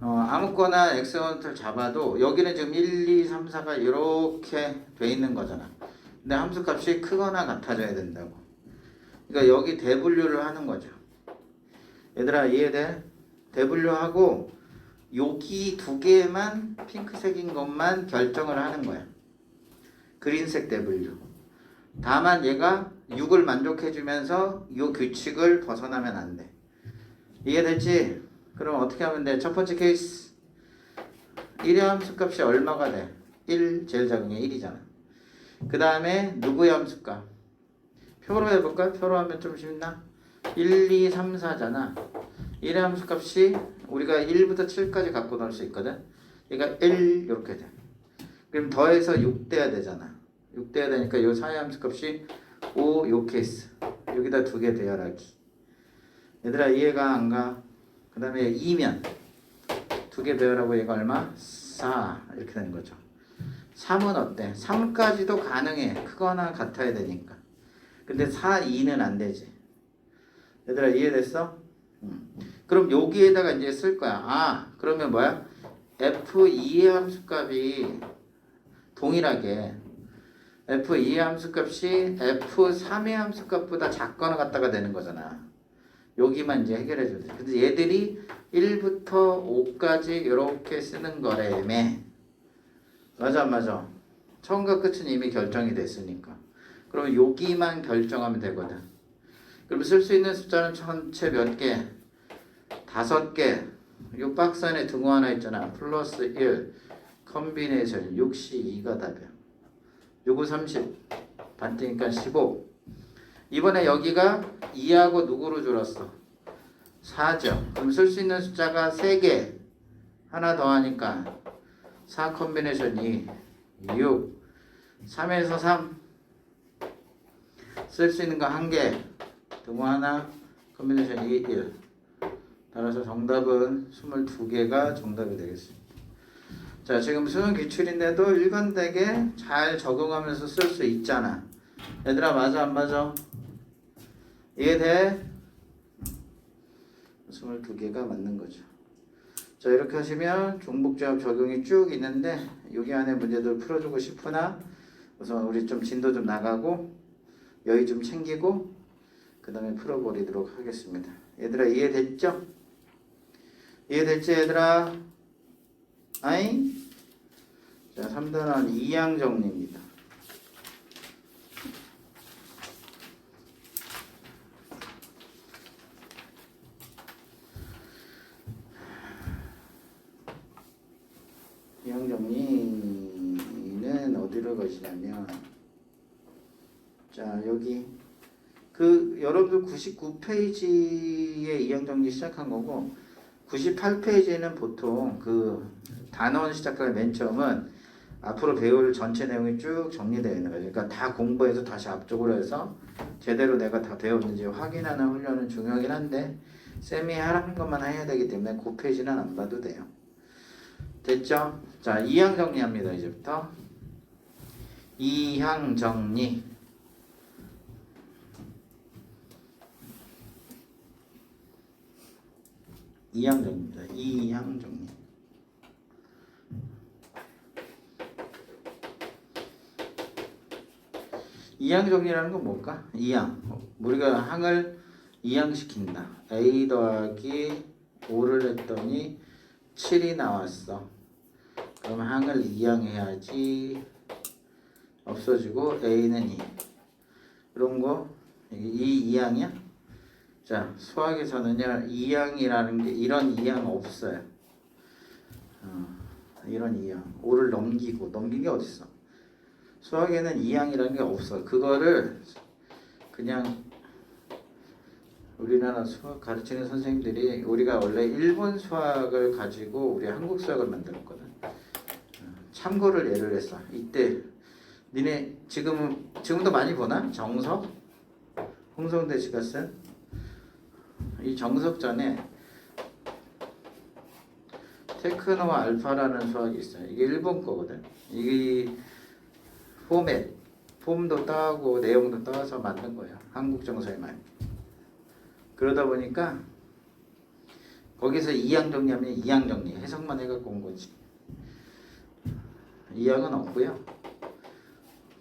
아무거나 x원을 잡아도 여기는 지금 1, 2, 3, 4가 이렇게 돼 있는 거잖아. 근데 함수값이 크거나 같아져야 된다고. 그러니까 여기 대분류를 하는 거죠. 얘들아 이해돼? 대분류하고 여기 두 개만 핑크색인 것만 결정을 하는 거야. 그린색 대분류. 다만 얘가 6을 만족해주면서 이 규칙을 벗어나면 안 돼. 이해됐지? 그럼 어떻게 하면 돼? 첫 번째 케이스 1의 함수값이 얼마가 돼? 1 제일 작은 게 1이잖아. 그 다음에 누구의 함수값? 표로 해볼까? 표로 하면 좀 쉽나? 1, 2, 3, 4잖아. 1의 함수값이 우리가 1부터 7까지 갖고 넣을 수 있거든. 얘가 1 이렇게 돼. 그럼 더해서 6 돼야 되잖아. 6 돼야 되니까 이 사이 함수값이 5 요 케이스. 여기다 두 개 대열하기. 얘들아 이해가 안 가? 그 다음에 2면 두 개 배열하고 얘가 얼마? 4 이렇게 되는 거죠. 3은 어때? 3까지도 가능해. 크거나 같아야 되니까. 근데 4, 2는 안 되지. 얘들아 이해됐어? 그럼 여기에다가 이제 쓸 거야. 아, 그러면 뭐야? F2의 함수값이 동일하게 F2의 함수값이 F3의 함수값보다 작거나 같다가 되는 거잖아. 여기만 이제 해결해 줘야 돼. 근데 얘들이 1부터 5까지 이렇게 쓰는 거래매. 맞아, 맞아. 처음과 끝은 이미 결정이 됐으니까. 그러면 여기만 결정하면 되거든. 그럼 쓸 수 있는 숫자는 전체 몇 개? 5개. 이 박스 안에 등호 하나 있잖아. 플러스 1. 컨비네이션 62가 답이야. 요거 30. 반대니까 15. 이번에 여기가 2하고 누구로 줄었어? 4죠. 그럼 쓸 수 있는 숫자가 3개. 하나 더 하니까 4 컨비네이션 2. 6. 3에서 3. 쓸 수 있는 거 1개. 등호 하나. 컨비네이션 2, 1. 따라서 정답은 22개가 정답이 되겠습니다. 자, 지금 수능 기출인데도 일관되게 잘 적용하면서 쓸 수 있잖아. 얘들아 맞아 안 맞아? 이해돼? 22개가 맞는 거죠. 자, 이렇게 하시면 종복조합 적용이 쭉 있는데 여기 안에 문제들 풀어주고 싶으나 우선 우리 좀 진도 좀 나가고 여유 좀 챙기고 그 다음에 풀어버리도록 하겠습니다. 얘들아 이해됐죠? 이해됐지 얘들아? 아잉? 자, 3단원 이항 정리입니다. 이항 정리는 어디로 가시냐면 자, 여기 여러분들 99페이지에 이항 정리 시작한 거고 98페이지는 보통 단원 시작할 맨 처음은 앞으로 배울 전체 내용이 쭉 정리되어 있는 거죠. 그러니까 다 공부해서 다시 앞쪽으로 해서 제대로 내가 다 배웠는지 확인하는 훈련은 중요하긴 한데 쌤이 하라는 것만 해야 되기 때문에 그 페이지는 안 봐도 돼요. 됐죠? 자, 이항 정리합니다. 이제부터 이항 정리. 이항 정리입니다. 이항 정리. 이항 정리라는 건 뭘까? 이항. 우리가 항을 이항시킨다. A 더하기 5를 했더니 7이 나왔어. 그럼 항을 이항해야지. 없어지고 A는 2. 그런 거 이 이항이야? 자, 수학에서는요, 이항이라는 게 이런 이항 없어요. 이런 이항. 5를 넘긴 게 어딨어? 수학에는 이항이라는 게 없어. 그거를 그냥 우리나라 수학 가르치는 선생님들이 우리가 원래 일본 수학을 가지고 우리 한국 수학을 만들었거든. 참고를 예를 했어. 이때 니네 지금도 많이 보나? 정석? 홍성대 씨가 쓴 이 정석전에 테크노와 알파라는 수학이 있어요. 이게 일본 거거든. 이게 폼도 따고 내용도 따서 만든 거예요. 한국 정서에만. 그러다 보니까 거기서 이항 정리하면 이항 정리 해석만 해갖고 온 거지. 이항은 없고요.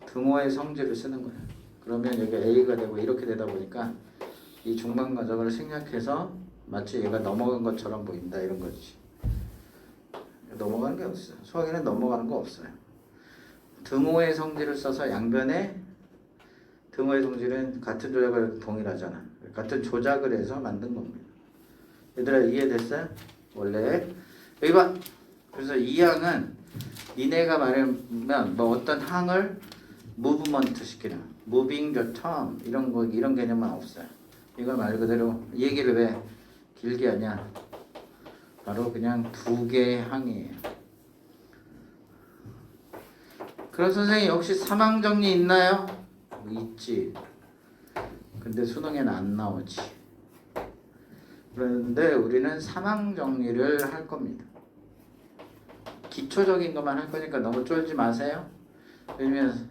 등호의 성질을 쓰는 거예요. 그러면 여기 A가 되고 이렇게 되다 보니까 이 중간 과정을 생략해서 마치 얘가 넘어간 것처럼 보인다 이런 거지. 넘어가는 게 없어요. 수학에는 넘어가는 거 없어요. 등호의 성질을 써서 양변에 등호의 성질은 같은 조작을 동일하잖아. 같은 조작을 해서 만든 겁니다. 얘들아 이해됐어요? 원래 여기 봐. 그래서 이 항은 니네가 말하면 뭐 어떤 항을 무브먼트 시키는 moving the term 이런 개념은 없어요. 이걸 말 그대로 얘기를 왜 길게 하냐? 바로 그냥 2개의 항이에요. 그럼 선생님 역시 사망 정리 있나요? 있지. 근데 수능에는 안 나오지. 그런데 우리는 사망 정리를 할 겁니다. 기초적인 것만 할 거니까 너무 쫄지 마세요. 왜냐면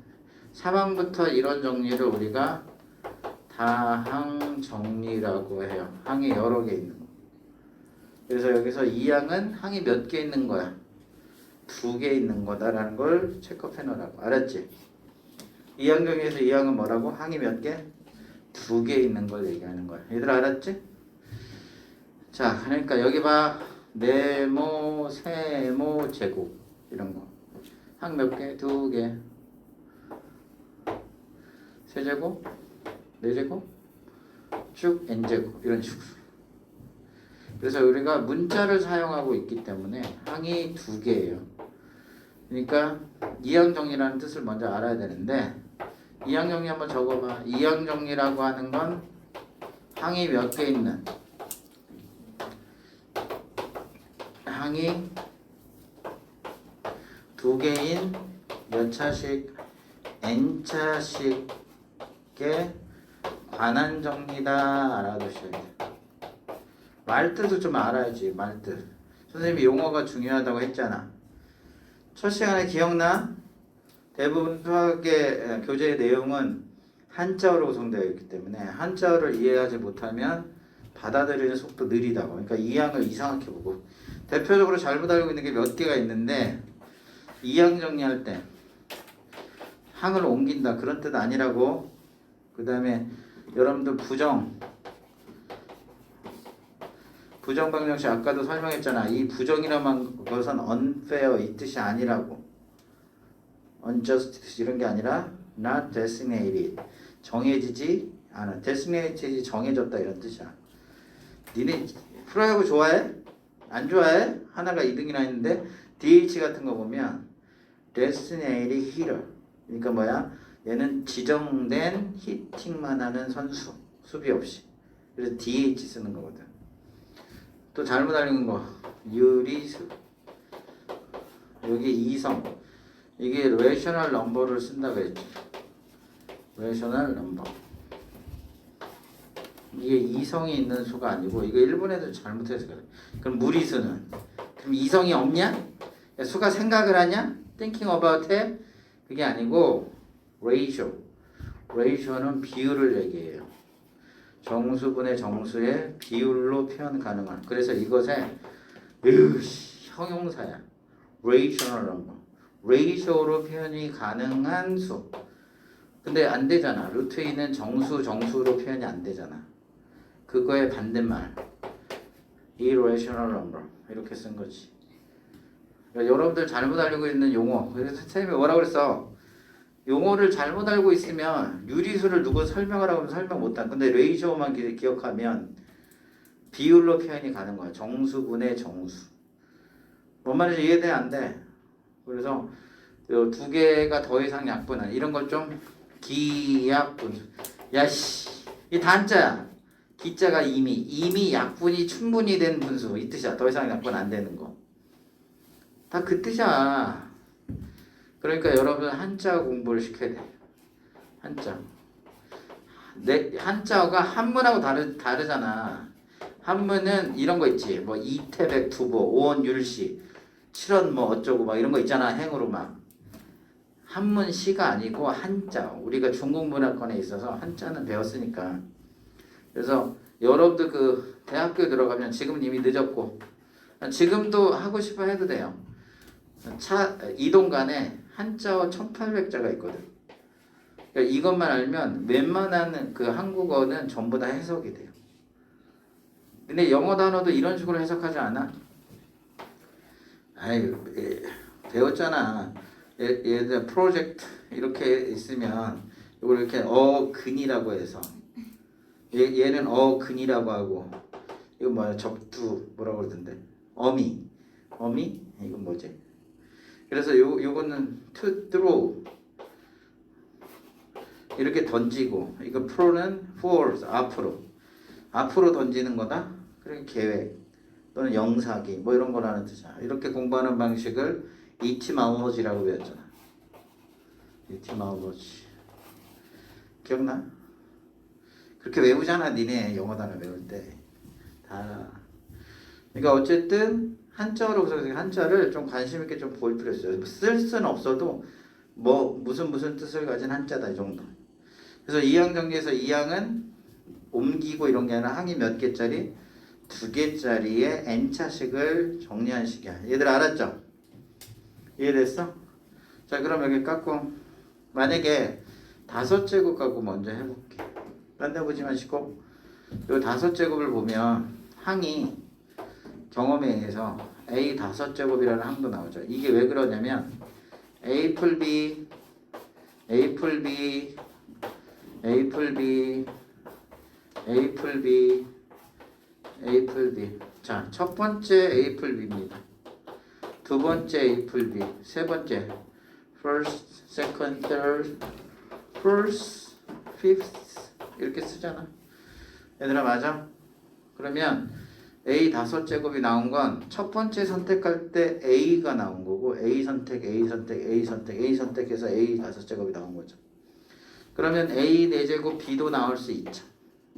사망부터 이론 정리를 우리가 다항정리라고 해요. 항이 여러 개 있는 거. 그래서 여기서 이 항은 항이 몇 개 있는 거야? 2개 있는 거다라는 걸 체크해 놓으라고. 알았지? 이 항 중에서 이 항은 뭐라고? 항이 몇 개? 2개 있는 걸 얘기하는 거야. 얘들 알았지? 자, 그러니까 여기 봐. 네모, 세모, 제곱 이런 거. 항 몇 개? 2개. 세제곱, 네제곱, 쭉 n제곱 이런 식으로. 그래서 우리가 문자를 사용하고 있기 때문에 항이 2개예요. 그러니까 이항 정리라는 뜻을 먼저 알아야 되는데 이항 정리 한번 적어봐. 이항 정리라고 하는 건 항이 몇 개 있는 항이 2개인 몇 차식 n차식에 관한 정리다 알아두셔야 돼. 말뜻도 좀 알아야지. 말뜻. 선생님이 용어가 중요하다고 했잖아. 첫 시간에 기억나? 대부분 수학의 교재의 내용은 한자어로 구성되어 있기 때문에 한자어를 이해하지 못하면 받아들이는 속도 느리다고. 그러니까 이항을 이상하게 보고 대표적으로 잘못 알고 있는 게 몇 개가 있는데 이항 정리할 때 항을 옮긴다 그런 뜻 아니라고. 그 다음에 여러분들 부정방정식 아까도 설명했잖아. 이 부정이라는 것은 unfair 이 뜻이 아니라고. unjust 이런 게 아니라 not designated 정해지지 않아. designated 정해졌다 이런 뜻이야. 니네 프로야구 좋아해? 안 좋아해? 하나가 2등이나 있는데 DH 같은 거 보면 designated hitter 그러니까 뭐야? 얘는 지정된 히팅만 하는 선수 수비 없이. 그래서 DH 쓰는 거거든. 또 잘못 알린 거 유리수 여기 이성 이게 rational number를 쓴다고 했지. rational number 이게 이성이 있는 수가 아니고 이거 일본에도 잘못해서 그래. 그럼 무리수는 그럼 이성이 없냐? 수가 생각을 하냐? thinking about it 그게 아니고 ratio는 비율을 얘기해요. 정수분의 정수의 비율로 표현 가능한. 그래서 이것에 형용사야. rational number. ratio로 표현이 가능한 수. 근데 안 되잖아. 루트에 있는 정수로 표현이 안 되잖아. 그거의 반대말. irrational number. 이렇게 쓴 거지. 그러니까 여러분들 잘못 알고 있는 용어. 그래서 선생님이 뭐라고 그랬어? 용어를 잘못 알고 있으면 유리수를 누구 설명하라고 하면 설명 못한. 근데 레이쇼만 기억하면 비율로 표현이 가는 거야. 정수분의 정수. 뭔 말인지 이해돼? 안 돼? 그래서 2개가 더 이상 약분한 이런 걸 좀 기약분. 야씨, 이 단자야. 기자가 이미 약분이 충분히 된 분수 이 뜻이야. 더 이상 약분 안 되는 거. 다 그 뜻이야. 그러니까 여러분 한자 공부를 시켜야 돼. 한자. 한자어가 한문하고 다르잖아. 한문은 이런 거 있지. 뭐 이태백 두보, 오원율시, 칠원 뭐 어쩌고 막 이런 거 있잖아. 행으로 막. 한문 시가 아니고 한자. 우리가 중국문화권에 있어서 한자는 배웠으니까. 그래서 여러분들 그 대학교 들어가면 지금은 이미 늦었고 지금도 하고 싶어 해도 돼요. 이동간에 한자어 1800자가 있거든. 그러니까 이것만 알면 웬만한 그 한국어는 전부 다 해석이 돼요. 근데 영어 단어도 이런 식으로 해석하지 않아? 아유, 배웠잖아. 얘들 프로젝트 이렇게 있으면 이걸 이렇게 어근이라고 해서 얘는 어근이라고 하고 이거 뭐야 적두 뭐라고 그러던데 어미 이건 뭐지? 그래서 요거는 to throw 이렇게 던지고 이거 pro는 forward 앞으로 던지는 거다. 그리고 계획 또는 영사기 뭐 이런 거라는 뜻이야. 이렇게 공부하는 방식을 이티마우머지라고 배웠잖아. 이티마우머지 기억나? 그렇게 외우잖아. 니네 영어 단어 배울 때 다. 그러니까 어쨌든 한자어로 그래서 한자를 좀 관심 있게 좀 볼 필요 있어요. 쓸 수는 없어도 뭐 무슨 뜻을 가진 한자다 이 정도. 그래서 이항 정리에서 이항은 옮기고 이런 게 아니라 항이 몇 개짜리? 2개짜리의 n차식을 정리한 식이야. 얘들 알았죠? 이해됐어? 자, 그럼 여기 깎고 만약에 5제곱 갖고 먼저 해볼게. 딴 데 보지 마시고 이 5제곱을 보면 항이 경험에 의해서 a 5제곱이라는 항도 나오죠. 이게 왜 그러냐면 a 풀 b a 풀 b a 풀 b a 풀 b a 풀 b. 자, 첫 번째 a 풀 b입니다. 두 번째 a 풀 b, 세 번째 first, second, third, fourth, fifth 이렇게 쓰잖아. 얘들아 맞아? 그러면 a 5제곱이 나온 건 첫 번째 선택할 때 a가 나온 거고 a 선택, a 선택, a 선택, a 선택해서 a 5제곱이 나온 거죠. 그러면 a 4제곱 b도 나올 수 있죠.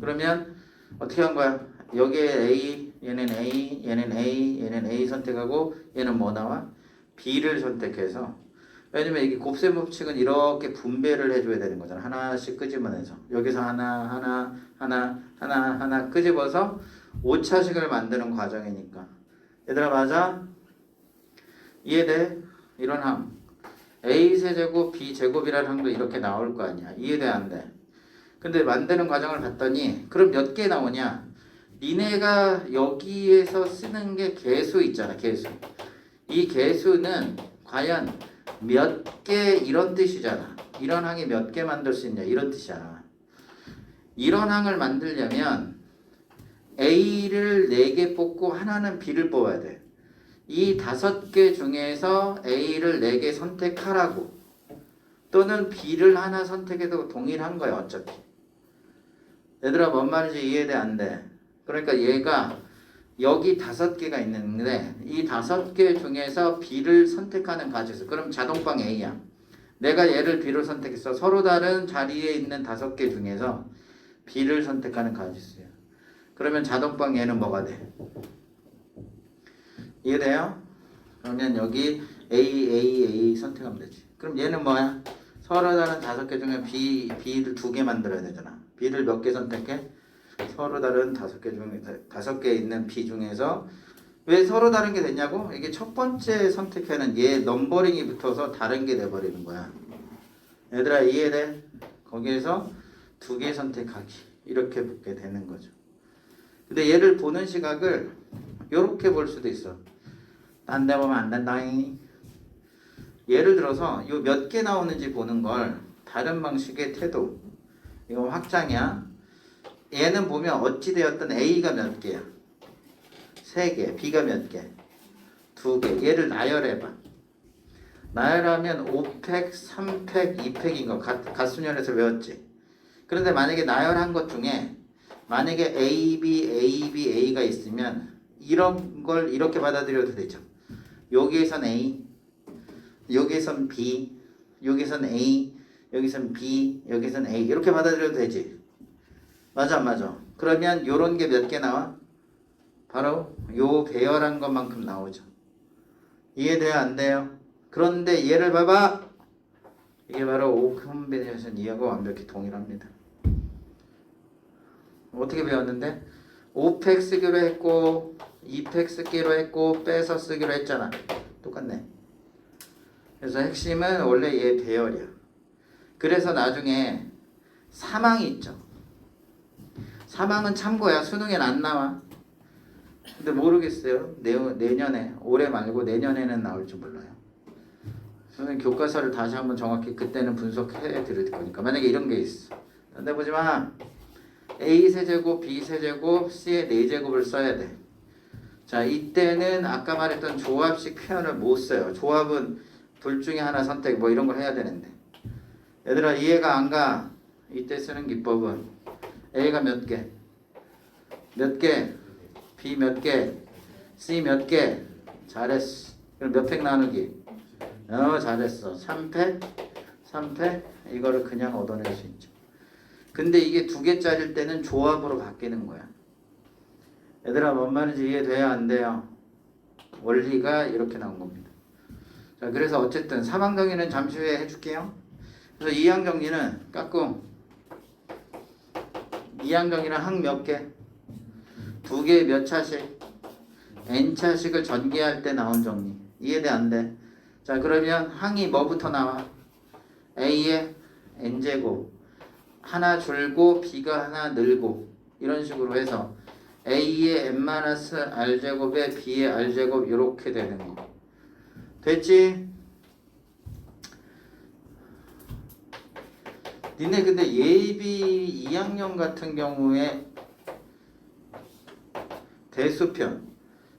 그러면 어떻게 한 거야? 여기에 a, 얘는 a, 얘는 a, 얘는 a 선택하고 얘는 뭐 나와? b를 선택해서 왜냐면 이게 곱셈 법칙은 이렇게 분배를 해줘야 되는 거잖아. 하나씩 끄집어내서 여기서 하나 끄집어서 오차식을 만드는 과정이니까. 얘들아 맞아? 이해돼? 이런 항 a 세제곱 b 제곱이라는 항도 이렇게 나올 거 아니야. 이해돼 안 돼? 근데 만드는 과정을 봤더니 그럼 몇 개 나오냐? 니네가 여기에서 쓰는 게 개수 있잖아. 개수. 이 개수는 과연 몇 개 이런 뜻이잖아. 이런 항이 몇 개 만들 수 있냐 이런 뜻이잖아. 이런 항을 만들려면 A를 4개 뽑고 하나는 B를 뽑아야 돼. 이 5개 중에서 A를 4개 선택하라고. 또는 B를 하나 선택해도 동일한 거야 어차피. 얘들아 뭔 말인지 이해돼 안 돼? 그러니까 얘가 여기 5개가 있는데 이 5개 중에서 B를 선택하는 가지수. 그럼 자동방 A야. 내가 얘를 B로 선택했어. 서로 다른 자리에 있는 5개 중에서 B를 선택하는 가지수야. 그러면 자동방 얘는 뭐가 돼? 이해돼요? 그러면 여기 A 선택하면 되지. 그럼 얘는 뭐야? 서로 다른 5개 중에 B를 2개 만들어야 되잖아. B를 몇 개 선택해? 서로 다른 5개 중에 5개 있는 B 중에서 왜 서로 다른 게 됐냐고? 이게 첫 번째 선택하는 얘 넘버링이 붙어서 다른 게 돼버리는 거야. 얘들아 이해돼? 거기에서 2개 선택하기 이렇게 붙게 되는 거죠. 근데 얘를 보는 시각을 이렇게 볼 수도 있어. 딴 데 보면 안 된다잉. 예를 들어서 요 몇 개 나오는지 보는 걸 다른 방식의 태도. 이거 확장이야. 얘는 보면 어찌되었든 A가 몇 개야? 3개. B가 몇 개? 2개. 얘를 나열해봐. 나열하면 5팩, 3팩, 2팩인 거 갓수년에서 외웠지? 그런데 만약에 나열한 것 중에 만약에 A, B, A, B, A가 있으면 이런 걸 이렇게 받아들여도 되죠. 여기에선 A, 여기에선 B, 여기선 A, 여기선 B, 여기선 A 이렇게 받아들여도 되지. 맞아 안 맞아? 그러면 요런 게 몇 개 나와? 바로 요 배열한 것만큼 나오죠. 이해돼요 안 돼요? 그런데 얘를 봐봐. 이게 바로 오컨비네이션 이하고 완벽히 동일합니다. 어떻게 배웠는데? 5팩 쓰기로 했고 2팩 쓰기로 했고 빼서 쓰기로 했잖아. 똑같네. 그래서 핵심은 원래 얘 배열이야. 그래서 나중에 사망이 있죠. 사망은 참고야. 수능엔 안 나와. 근데 모르겠어요. 내년에 올해 말고 내년에는 나올 줄 몰라요. 저는 교과서를 다시 한번 정확히 그때는 분석해 드릴 거니까. 만약에 이런 게 있어. 근데 보지 마. A 세제곱, B 세제곱, C의 4제곱을 써야 돼. 자, 이때는 아까 말했던 조합식 표현을 못 써요. 조합은 둘 중에 하나 선택 뭐 이런 걸 해야 되는데. 얘들아 이해가 안 가? 이때 쓰는 기법은 A가 몇 개? 몇 개? B 몇 개? C 몇 개? 잘했어. 그럼 몇 팩 나누기? 잘했어. 3팩? 3팩? 이거를 그냥 얻어낼 수 있죠. 근데 이게 2개짜리일 때는 조합으로 바뀌는 거야. 얘들아 뭔 말인지 이해돼야 안 돼요? 원리가 이렇게 나온 겁니다. 자, 그래서 어쨌든 3항 정리는 잠시 후에 해줄게요. 그래서 2항 정리는 깎고 이항정리는 항 몇 개? 두 개 몇 차식? n차식을 전개할 때 나온 정리. 이해돼 안 돼? 자 그러면 항이 뭐부터 나와? a의 n제곱 하나 줄고 b가 하나 늘고 이런 식으로 해서 a의 n-r제곱에 b의 r제곱 이렇게 되는 거. 됐지? 니네 근데 예비 2학년 같은 경우에 대수편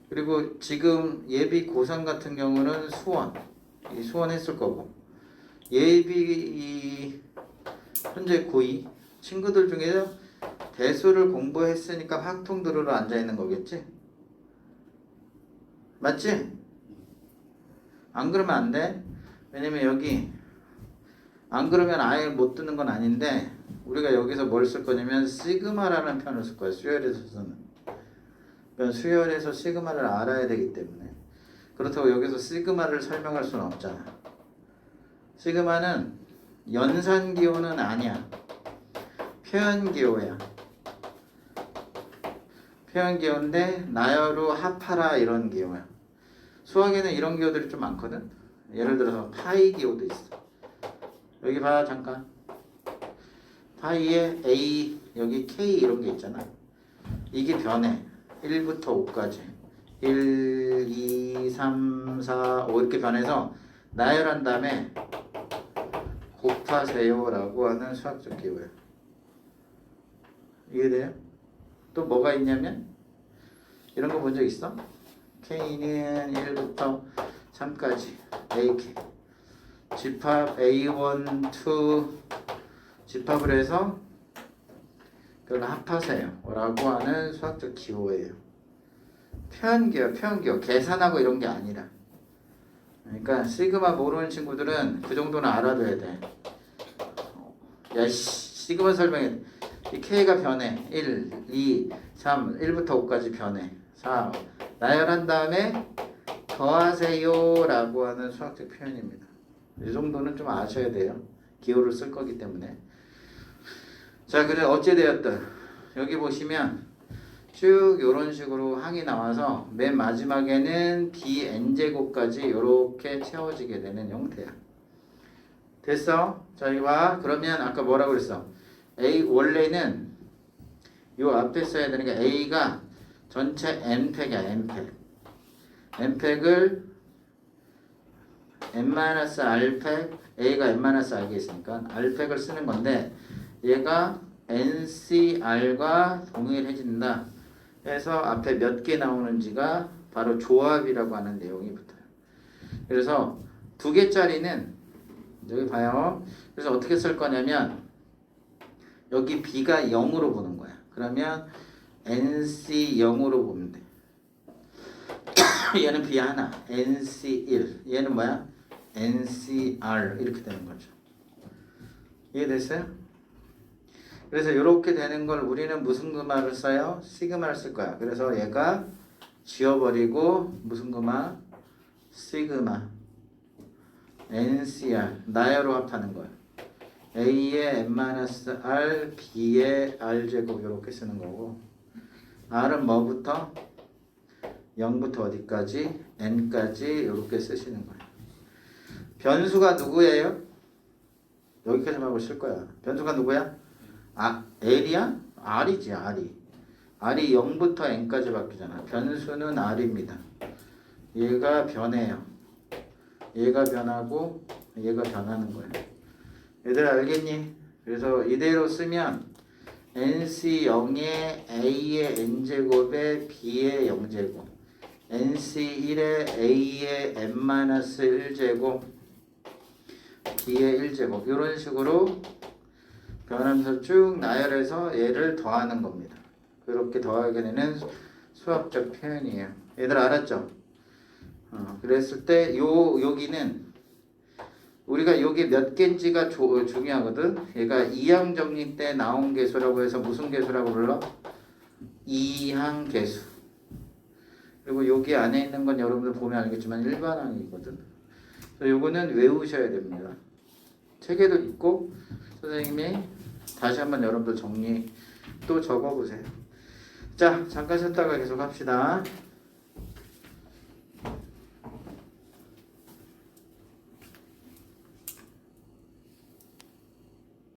그리고 지금 예비 고3 같은 경우는 수원 했을 거고 예비 현재 고2 친구들 중에서 대수를 공부했으니까 확통 들으러 앉아있는 거겠지? 맞지? 안 그러면 안 돼. 왜냐면 여기 안 그러면 아예 못 듣는 건 아닌데 우리가 여기서 뭘 쓸 거냐면 시그마라는 표현을 쓸 거야. 수열에서는. 그러니까 수열에서 시그마를 알아야 되기 때문에 그렇다고 여기서 시그마를 설명할 수는 없잖아. 시그마는 연산기호는 아니야. 표현기호야. 표현기호인데 나열우 합하라 이런 기호야. 수학에는 이런 기호들이 좀 많거든. 예를 들어서 파이 기호도 있어. 여기 봐 잠깐. 파이에 A 여기 K 이런 게 있잖아. 이게 변해. 1부터 5까지 1, 2, 3, 4, 5 이렇게 변해서 나열한 다음에 곱하세요 라고 하는 수학적 기호예요. 이해돼요? 또 뭐가 있냐면 이런 거 본 적 있어? K는 1부터 3까지 AK 집합 A1, 2 집합을 해서 그걸 합하세요 라고 하는 수학적 기호예요. 표현기호 계산하고 이런 게 아니라. 그러니까 시그마 모르는 친구들은 그 정도는 알아둬야 돼. 야 시그마 설명해. 이 K가 변해. 1, 2, 3, 1부터 5까지 변해. 4 나열한 다음에 더하세요 라고 하는 수학적 표현입니다. 이 정도는 좀 아셔야 돼요. 기호를 쓸 거기 때문에. 자 그래 어찌되었든 여기 보시면 쭉 이런 식으로 항이 나와서 맨 마지막에는 bn제곱까지 이렇게 채워지게 되는 형태야. 됐어? 자 이거 봐. 그러면 아까 뭐라고 그랬어? A 원래는 요 앞에 써야 되는 게 A가 전체 n팩이야. n팩을 n-r팩 A가 n-r게 있으니까 r팩을 쓰는 건데 얘가 NCR과 동일해진다 해서 앞에 몇 개 나오는지가 바로 조합이라고 하는 내용이 붙어요. 그래서 두 개짜리는 여기 봐요. 그래서 어떻게 쓸 거냐면 여기 B가 0으로 보는 거야. 그러면 NC 0으로 보면 돼. 얘는 B 하나, NC 1 얘는 뭐야? NCR 이렇게 되는 거죠. 이해됐어요? 그래서 이렇게 되는 걸 우리는 무슨 그마를 써요? 시그마를 쓸 거야. 그래서 얘가 지워버리고 무슨 그마? 시그마 NCR 나열로 합하는 거야. A의 n-r, B의 r제곱 이렇게 쓰는 거고 R은 뭐부터? 0부터 어디까지? n까지 이렇게 쓰시는 거예요. 변수가 누구예요? 여기까지만 하고 쓸 거야. 변수가 누구야? L이야? R이지 R이 0부터 n까지 바뀌잖아. 변수는 R입니다. 얘가 변해요. 얘가 변하고 얘가 변하는 거예요. 얘들 알겠니? 그래서 이대로 쓰면 NC0에 A의 n제곱에 B의 0제곱 NC1에 A의 n-1제곱 B의 1제곱 이런 식으로 변하면서 쭉 나열해서 얘를 더하는 겁니다. 그렇게 더하게 되는 수학적 표현이에요. 얘들 알았죠? 그랬을 때 여기는 우리가 여기 몇 개인지가 중요하거든. 얘가 이항정리 때 나온 개수라고 해서 무슨 개수라고 불러? 이항계수. 그리고 여기 안에 있는 건 여러분들 보면 알겠지만 일반항이거든. 그래서 요거는 외우셔야 됩니다. 책에도 있고 선생님이 다시 한번 여러분들 정리 또 또 적어보세요. 자, 잠깐 쉬었다가 계속 합시다.